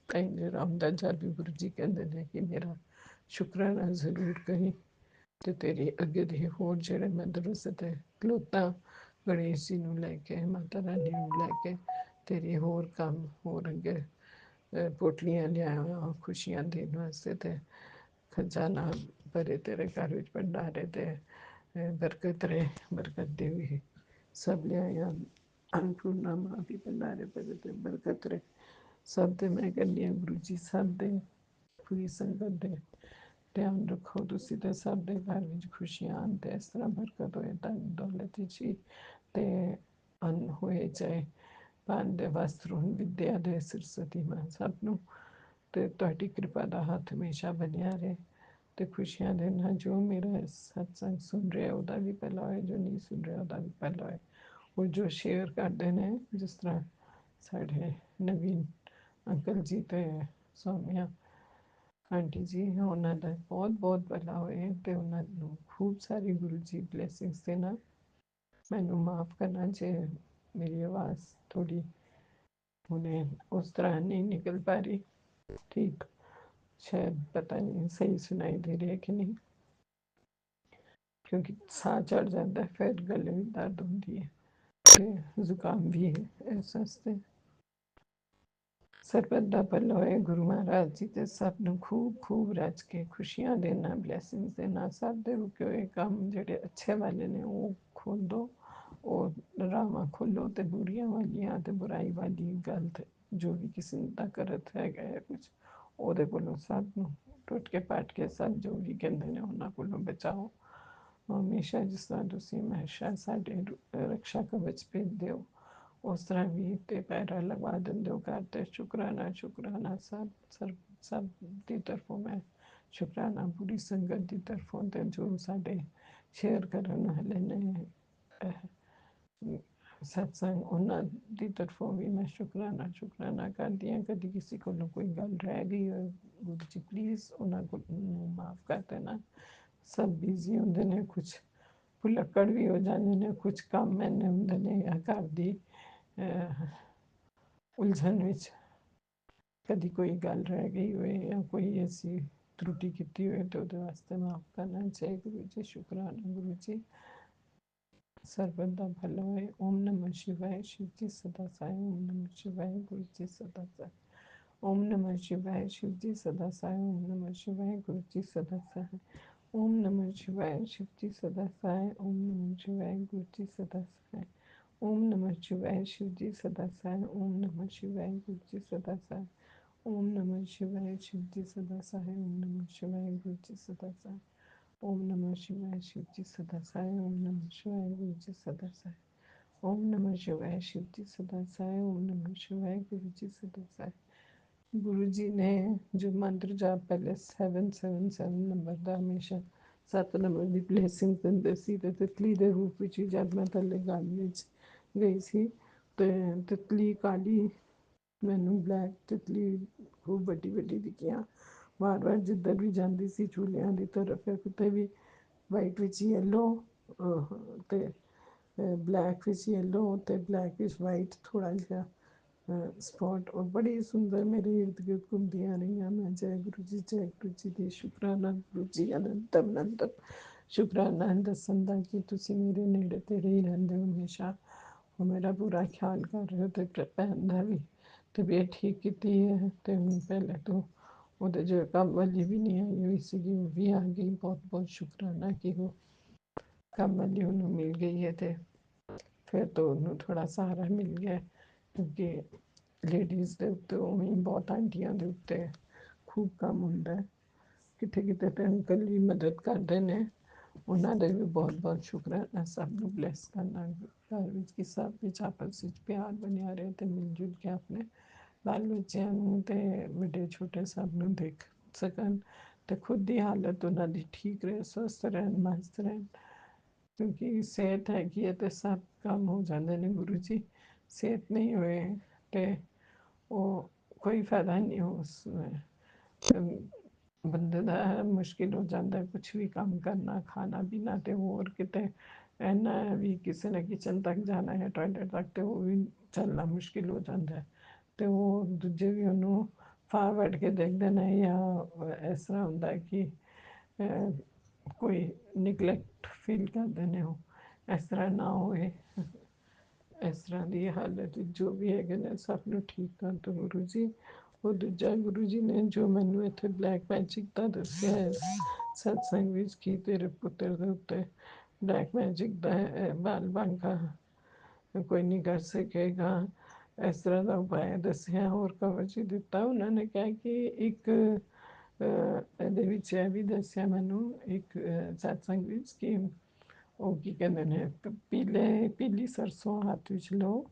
ਕਹਿੰਦੇ ਰਾਮਦਾਸ ਜੀ ਵੀ ਗੁਰੂ ਜੀ ਕਹਿੰਦੇ ਨੇ ਕਿ ਮੇਰਾ ਸ਼ੁਕਰਾਨਾ ਜ਼ਰੂਰ ਕਰੀ ਤੇ ਤੇਰੀ ਅੱਗੇ ਦੀ ਹੋਰ ਜਿਹੜੇ ਮੈਂ ਦਰੁਸਤ ਤੇ ਕਲੋਤਾ ਗਣੇਸ਼ ਜੀ ਨੂੰ ਲੈ ਕੇ ਮਾਤਾ ਰਾਣੀ ਨੂੰ ਲੈ ਕੇ ਤੇਰੀ ਹੋਰ ਕੰਮ ਹੋਰ ਅੱਗੇ ਪੋਟਲੀਆਂ ਲਿਆਇਆ ਖੁਸ਼ੀਆਂ ਦੇਣ ਵਾਸਤੇ ਤੇ ਖਜ਼ਾਨਾ ਭਰੇ ਤੇਰੇ ਘਰ ਵਿੱਚ ਭੰਡਾਰੇ ਤੇ ਬਰਕਤ ਰਹੇ ਬਰਕਤ ਦੇਵੀ ਸਭ ਲਿਆਇਆ ਅੰਨਪੂਰਨਾ ਮਾਂ ਵੀ ਭੰਡਾਰੇ ਭਰੇ ਤੇ ਬਰਕਤ ਰਹੇ ਸਭ ਦੇ ਮੈਂ ਕਹਿੰਦੀ ਹਾਂ ਗੁਰੂ ਜੀ ਸਭ ਦੇ ਪੂਰੀ ਸੰਗਤ ਦੇ ਧਿਆਨ ਰੱਖੋ ਤੁਸੀਂ ਤੇ ਸਭ ਦੇ ਘਰ ਵਿੱਚ ਖੁਸ਼ੀਆਂ ਆਉਣ ਤੇ ਇਸ ਤਰ੍ਹਾਂ ਬਰਕਤ ਹੋਏ ਤਾਂ ਦੌਲਤ ਵਿੱਚ ਵੀ ਤੇ ਅੰਨ ਹੋਏ ਚਾਹੇ ਭਾਂਡੇ ਵਸਤਰ ਹੋਣ, ਵਿੱਦਿਆ ਦੇ ਸਰਸਵਤੀ ਮਾਂ ਸਭ ਨੂੰ, ਤੇ ਤੁਹਾਡੀ ਕਿਰਪਾ ਦਾ ਹੱਥ ਹਮੇਸ਼ਾ ਬਣਿਆ ਰਹੇ ਤੇ ਖੁਸ਼ੀਆਂ ਦੇ ਨਾਲ ਜੋ ਮੇਰਾ ਸਤਸੰਗ ਸੁਣ ਰਿਹਾ ਉਹਦਾ ਵੀ ਭਲਾ ਹੋਏ, ਜੋ ਨਹੀਂ ਸੁਣ ਰਿਹਾ ਉਹਦਾ ਵੀ ਭਲਾ ਹੋਏ। ਉਹ ਜੋ ਸ਼ੇਅਰ ਕਰਦੇ ਨੇ, ਜਿਸ ਤਰ੍ਹਾਂ ਸਾਡੇ ਨਵੀਨ ਅੰਕਲ ਜੀ ਤੇ ਸੌਮਿਆ ਆਂਟੀ ਜੀ, ਉਹਨਾਂ ਦਾ ਬਹੁਤ ਬਹੁਤ ਭਲਾ ਹੋਏ ਤੇ ਉਹਨਾਂ ਨੂੰ ਖੂਬ ਸਾਰੀ ਗੁਰੂ ਜੀ ਬਲੇਸਿੰਗਸ ਦੇਣਾ। ਮੈਨੂੰ ਮਾਫ ਕਰਨਾ ਜੇ ਮੇਰੀ ਆਵਾਜ਼ ਥੋੜੀ ਹੁਣੇ ਉਸ ਤਰ੍ਹਾਂ ਨਹੀਂ ਨਿਕਲ ਪਾ ਰਹੀ ਠੀਕ, शायद पता नहीं सही सुनाई दे रही है कि नहीं, क्योंकि साह चढ़ जाता है, फिर गले में दर्द होती है, ते जुकाम भी है इस वास्ते। ਸਰਬਤ ਦਾ ਭਲਾ ਹੋਏ, ਗੁਰੂ ਮਹਾਰਾਜ ਜੀ ਤੇ ਸਭ ਨੂੰ ਖੂਬ ਖੂਬ ਰਚ ਕੇ ਖੁਸ਼ੀਆਂ ਦੇਣਾ, ਬਲੇਸਿੰਗਸ ਦੇਣਾ, ਸਭ ਦੇ ਰੁਕੇ ਹੋਏ ਕੰਮ ਜਿਹੜੇ ਅੱਛੇ ਵਾਲੇ ਨੇ ਉਹ ਖੋਲ ਦੋ, ਉਹ ਰਾਵਾਂ ਖੋਲੋ ਤੇ ਬੁਰੀਆਂ ਵਾਲੀਆਂ ਤੇ ਬੁਰਾਈ ਵਾਲੀ ਗਲਤ ਜੋ ਵੀ ਕਿਸੇ ਦਾ ਕਰਤ ਹੈਗਾ ਹੈ ਕੁਛ, ਉਹਦੇ ਕੋਲੋਂ ਸਭ ਨੂੰ ਟੁੱਟ ਕੇ ਪੱਟ ਕੇ ਸਭ ਜੋ ਵੀ ਕਹਿੰਦੇ ਨੇ ਉਹਨਾਂ ਕੋਲੋਂ ਬਚਾਓ। ਹਮੇਸ਼ਾ ਜਿਸ ਤਰ੍ਹਾਂ ਤੁਸੀਂ ਹਮੇਸ਼ਾ ਸਾਡੇ ਰਕਸ਼ਾ ਕਵਚ ਭੇਜਦੇ ਹੋ, ਉਸ ਤਰ੍ਹਾਂ ਵੀ ਤੇ ਪੈਰਾ ਲਗਾ ਦਿੰਦੇ ਹੋ ਘਰ ਤੇ। ਸ਼ੁਕਰਾਨਾ ਸ਼ੁਕਰਾਨਾ ਸਭ ਦੀ ਤਰਫੋਂ ਮੈਂ ਸ਼ੁਕਰਾਨਾ ਪੂਰੀ ਸੰਗਤ ਦੀ ਤਰਫੋਂ ਤੇ ਜੋ ਸਾਡੇ ਸ਼ੇਅਰ ਕਰਨ ਵਾਲੇ ਨੇ ਸਤਸੰਗ ਉਹਨਾਂ ਦੀ ਤਰਫੋਂ ਵੀ ਮੈਂ ਸ਼ੁਕਰਾਨਾ ਕਰਦੀ ਹਾਂ। ਕਦੀ ਕਿਸੇ ਕੋਲੋਂ ਕੋਈ ਗੱਲ ਰਹਿ ਗਈ ਹੋਏ, ਗੁਰੂ ਜੀ ਪਲੀਜ਼ ਉਹਨਾਂ ਨੂੰ ਮਾਫ ਕਰ ਦੇਣਾ। ਸਭ ਬਿਜ਼ੀ ਹੁੰਦੇ ਨੇ, ਕੁਛ ਭੁਲੱਕੜ ਵੀ ਹੋ ਜਾਂਦੇ ਨੇ, ਕੁਛ ਕੰਮ ਇੰਨੇ ਹੁੰਦੇ ਨੇ ਜਾਂ ਘਰ ਦੀ ਉਲਝਣ ਵਿੱਚ ਕਦੀ ਕੋਈ ਗੱਲ ਰਹਿ ਗਈ ਹੋਏ ਜਾਂ ਕੋਈ ਐਸੀ त्रुटि की हुई तो वास्ते माफ करना चाहिए। गुरु जी शुक्राना गुरु जी, सर्वदा भला है। ओम नमः शिवाय, शिव जी सदा साय। ओम नमः शिवाय, गुरु जी सदा साय। ओम नमः शिवाय, शिव जी सदा साय। ओम नमः शिवाय, गुरु जी सदा साय। ओम नमः शिवाय, शिव जी सदा साय। ओम नमः शिवाय, गुरु जी सदा साय। ओम नमः शिवाय, शिव जी सदा साय। ओम नमः शिवाय, गुरु जी सदा साय। ओम नमः शिवाय, शिव जी सदा साय। ओम नमः शिवाय, गुरु जी सदा साय। ओम नमः शिवाय, शिव जी सदा साय। ओम नमः शिवाय, गुरु जी सदा साय। ओम नमः शिवाय, शिव जी सदा साय। ओम नमः शिवाय, गुरु जी सदा साय। गुरु जी ने जो मंत्र जाप पहले 777 नंबर का हमेशा 7 नंबर की ब्लेसिंग दिंदे सी ते तितली दे रूप विच जब मैं थल्ले गाड़ी विच गई सी ते तितली काली मैनू ब्लैक तितली खूब बड़ी बड़ी दिखियां बार बार जिधर भी जाती सी झूलियां की तरफ या कितने भी वाइट विच येलो ते ब्लैक विच येलो ते ब्लैक विच वाइट थोड़ा जहा स्पॉट और बड़ी सुंदर मेरे इर्द गिर्द घूमदियां रही। मैं जय गुरु जी दी शुकराना गुरु जी अनंतम अनंतम शुकराना दसन दा कि तुसी मेरे नेड़े तेड़े ही रहंदे हो हमेशा और मेरा पूरा ख्याल कर रहे हो। तो भैन दा भी तबीयत ठीक की है तो हूँ पहले तो ਉਹਦੇ जो काम वाली भी नहीं आई हुई सी वो भी आ गई। बहुत बहुत शुकराना कि वो काम वाली उन्होंने मिल गई है तो फिर तो उन्होंने थोड़ा सहारा मिल गया क्योंकि ਲੇਡੀਜ਼ ਦੇ ਉੱਤੇ ਉਵੇਂ ਬਹੁਤ ਆਂਟੀਆਂ ਦੇ ਉੱਤੇ ਖੂਬ ਕੰਮ ਹੁੰਦਾ ਹੈ। ਕਿਤੇ ਕਿਤੇ ਤਾਂ ਅੰਕਲ ਵੀ ਮਦਦ ਕਰਦੇ ਨੇ, ਉਹਨਾਂ ਦੇ ਵੀ ਬਹੁਤ ਬਹੁਤ ਸ਼ੁਕਰਾਨਾ। ਸਭ ਨੂੰ ਬਲੈਸ ਕਰਨਾ ਘਰ ਵਿੱਚ ਕਿ ਸਭ ਵਿੱਚ ਆਪਸ ਵਿੱਚ ਪਿਆਰ ਬਣਿਆ ਰਹੇ ਅਤੇ ਮਿਲ ਜੁਲ ਕੇ ਆਪਣੇ ਬਾਲ ਬੱਚਿਆਂ ਨੂੰ ਅਤੇ ਵੱਡੇ ਛੋਟੇ ਸਭ ਨੂੰ ਦੇਖ ਸਕਣ ਅਤੇ ਖੁਦ ਦੀ ਹਾਲਤ ਉਹਨਾਂ ਦੀ ਠੀਕ ਰਹੇ, ਸਵਸਥ ਰਹਿਣ, ਮਸਤ ਰਹਿਣ। ਕਿਉਂਕਿ ਸਿਹਤ ਹੈਗੀ ਹੈ ਅਤੇ ਸਭ ਕੰਮ ਹੋ ਜਾਂਦੇ ਨੇ ਗੁਰੂ ਜੀ। ਸਿਹਤ ਨਹੀਂ ਹੋਏ ਅਤੇ ਉਹ ਕੋਈ ਫਾਇਦਾ ਨਹੀਂ ਉਸ ਬੰਦੇ ਦਾ ਮੁਸ਼ਕਿਲ ਹੋ ਜਾਂਦਾ ਕੁਛ ਵੀ ਕੰਮ ਕਰਨਾ, ਖਾਣਾ ਪੀਣਾ ਅਤੇ ਹੋਰ ਕਿਤੇ ਇੰਨਾ ਵੀ ਕਿਸੇ ਨੇ ਕਿਚਨ ਤੱਕ ਜਾਣਾ ਹੈ ਟੋਇਲਟ ਤੱਕ ਅਤੇ ਉਹ ਵੀ ਚੱਲਣਾ ਮੁਸ਼ਕਿਲ ਹੋ ਜਾਂਦਾ ਅਤੇ ਉਹ ਦੂਜੇ ਵੀ ਉਹਨੂੰ ਫਾਹ ਵੱਢ ਕੇ ਦੇਖਦੇ ਨੇ ਜਾਂ ਇਸ ਤਰ੍ਹਾਂ ਹੁੰਦਾ ਕਿ ਕੋਈ ਨਿਗਲੈਕਟ ਫੀਲ ਕਰਦੇ ਨੇ। ਉਹ ਇਸ ਤਰ੍ਹਾਂ ਨਾ ਹੋਏ। ਇਸ ਤਰ੍ਹਾਂ ਦੀ ਹਾਲਤ ਜੋ ਵੀ ਹੈਗੇ ਨੇ ਸਭ ਨੂੰ ਠੀਕ ਕਰ ਦਿਓ ਗੁਰੂ ਜੀ। ਉਹ ਦੂਜਾ ਗੁਰੂ ਜੀ ਨੇ ਜੋ ਮੈਨੂੰ ਇੱਥੇ ਬਲੈਕ ਮੈਜਿਕ ਦਾ ਦੱਸਿਆ ਹੈ ਸਤਸੰਗ ਵਿੱਚ ਕਿ ਤੇਰੇ ਪੁੱਤਰ ਦੇ ਉੱਤੇ ਬਲੈਕ ਮੈਜਿਕ ਦਾ ਬਾਲ ਬਾਂਕਾ ਕੋਈ ਨਹੀਂ ਕਰ ਸਕੇਗਾ, ਇਸ ਤਰ੍ਹਾਂ ਦਾ ਉਪਾਅ ਦੱਸਿਆ। ਹੋਰ ਕਵਚ ਦਿੱਤਾ ਉਹਨਾਂ ਨੇ ਕਿਹਾ ਕਿ ਇੱਕ ਇਹਦੇ ਵਿੱਚ ਇਹ ਵੀ ਦੱਸਿਆ ਮੈਨੂੰ ਇੱਕ ਸਤਸੰਗ ਵਿੱਚ ਕਿ ਉਹ ਕੀ ਕਹਿੰਦੇ ਨੇ ਪੀਲੀ ਸਰਸੋਂ ਹੱਥ ਵਿੱਚ ਲਓ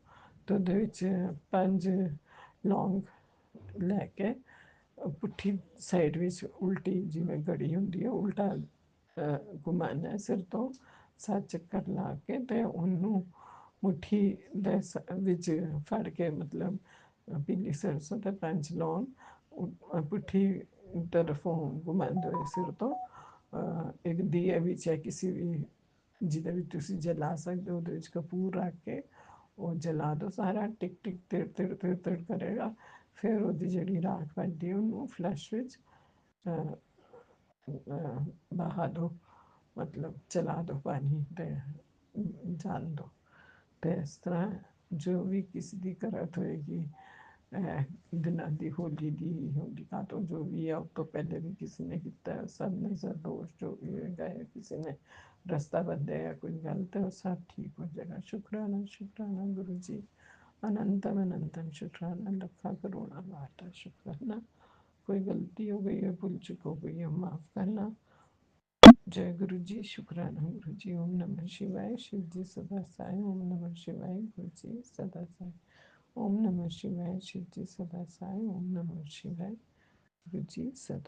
ਤੇ ਉਹਦੇ ਵਿੱਚ 5 ਲੌਂਗ ਲੈ ਕੇ ਪੁੱਠੀ ਸਾਈਡ ਵਿੱਚ ਉਲਟੀ ਜਿਵੇਂ ਘੜੀ ਹੁੰਦੀ ਹੈ ਉਲਟਾ ਘੁਮਾਉਣਾ ਹੈ ਸਿਰ ਤੋਂ 7 ਚੱਕਰ ਲਾ ਕੇ ਤੇ ਉਹਨੂੰ ਮੁੱਠੀ ਦੇ ਵਿੱਚ ਫੜ ਕੇ ਮਤਲਬ ਪੀਲੀ ਸਰਸੋਂ ਤੇ 5 ਲੌਂਗ ਪੁੱਠੀ ਤਰਫੋਂ ਘੁਮਾਉਂਦੇ ਹੋਏ ਸਿਰ ਤੋਂ ਇੱਕ ਦੀਏ ਵਿੱਚ ਜਾਂ ਕਿਸੇ ਵੀ ਜਿਹਦੇ ਵਿੱਚ ਤੁਸੀਂ ਜਲਾ ਸਕਦੇ ਹੋ ਉਹਦੇ ਵਿੱਚ ਕਪੂਰ ਰੱਖ ਕੇ ਉਹ ਜਲਾ ਦੋ ਸਾਰਾ ਟਿਕ ਟਿਕ ਤਿੜ ਤਿੜ ਤਿੜ ਤਿੜ ਕਰੇਗਾ। ਫਿਰ ਉਹਦੀ ਜਿਹੜੀ ਰਾਖ ਬਣਦੀ ਉਹਨੂੰ ਫਲੈਸ਼ ਵਿੱਚ ਬਹਾ ਦੋ ਮਤਲਬ ਚਲਾ ਦੋ ਪਾਣੀ ਤੇ ਜਾਣ ਦੋ। ਤੇ ਇਸ ਤਰ੍ਹਾਂ ਜੋ ਵੀ ਕਿਸੇ ਦੀ ਕਰਤ ਹੋਏਗੀ ਦਿਨਾਂ ਦੀ ਹੋਲੀ ਤੋਂ ਜੋ ਵੀ ਹੈ ਉਸ ਤੋਂ ਪਹਿਲੇ ਵੀ ਕਿਸੇ ਨੇ ਕੀਤਾ ਸਭ ਨਜ਼ਰ ਦੋਸ਼ ਜੋ ਵੀ ਹੋਏਗਾ ਜਾਂ ਕਿਸੇ ਨੇ ਰਸਤਾ ਬਦਲਿਆ ਕੋਈ ਗੱਲ ਤੇ ਉਹ ਸਭ ਠੀਕ ਹੋ ਜਾਏਗਾ। ਸ਼ੁਕਰਾਨਾ ਗੁਰੂ ਜੀ ਅਨੰਤਮ ਅਨੰਤਮ ਸ਼ੁਕਰਾਨਾ ਲੱਖਾਂ ਕਰੋੜਾਂ ਵਾਰ ਦਾ ਸ਼ੁਕਰਾਨਾ। कोई गलती हो गई है भूल चुक हो गई है माफ़ करना। जय गुरु जी शुक्राना गुरु जी। ओम नमः शिवाय शिव जी सदा साई। ओम नमः शिवाय गुरु जी सदा साई। ओम नमः शिवाय शिव जी सदा साई। ओम नमः शिवाय गुरु जी सदा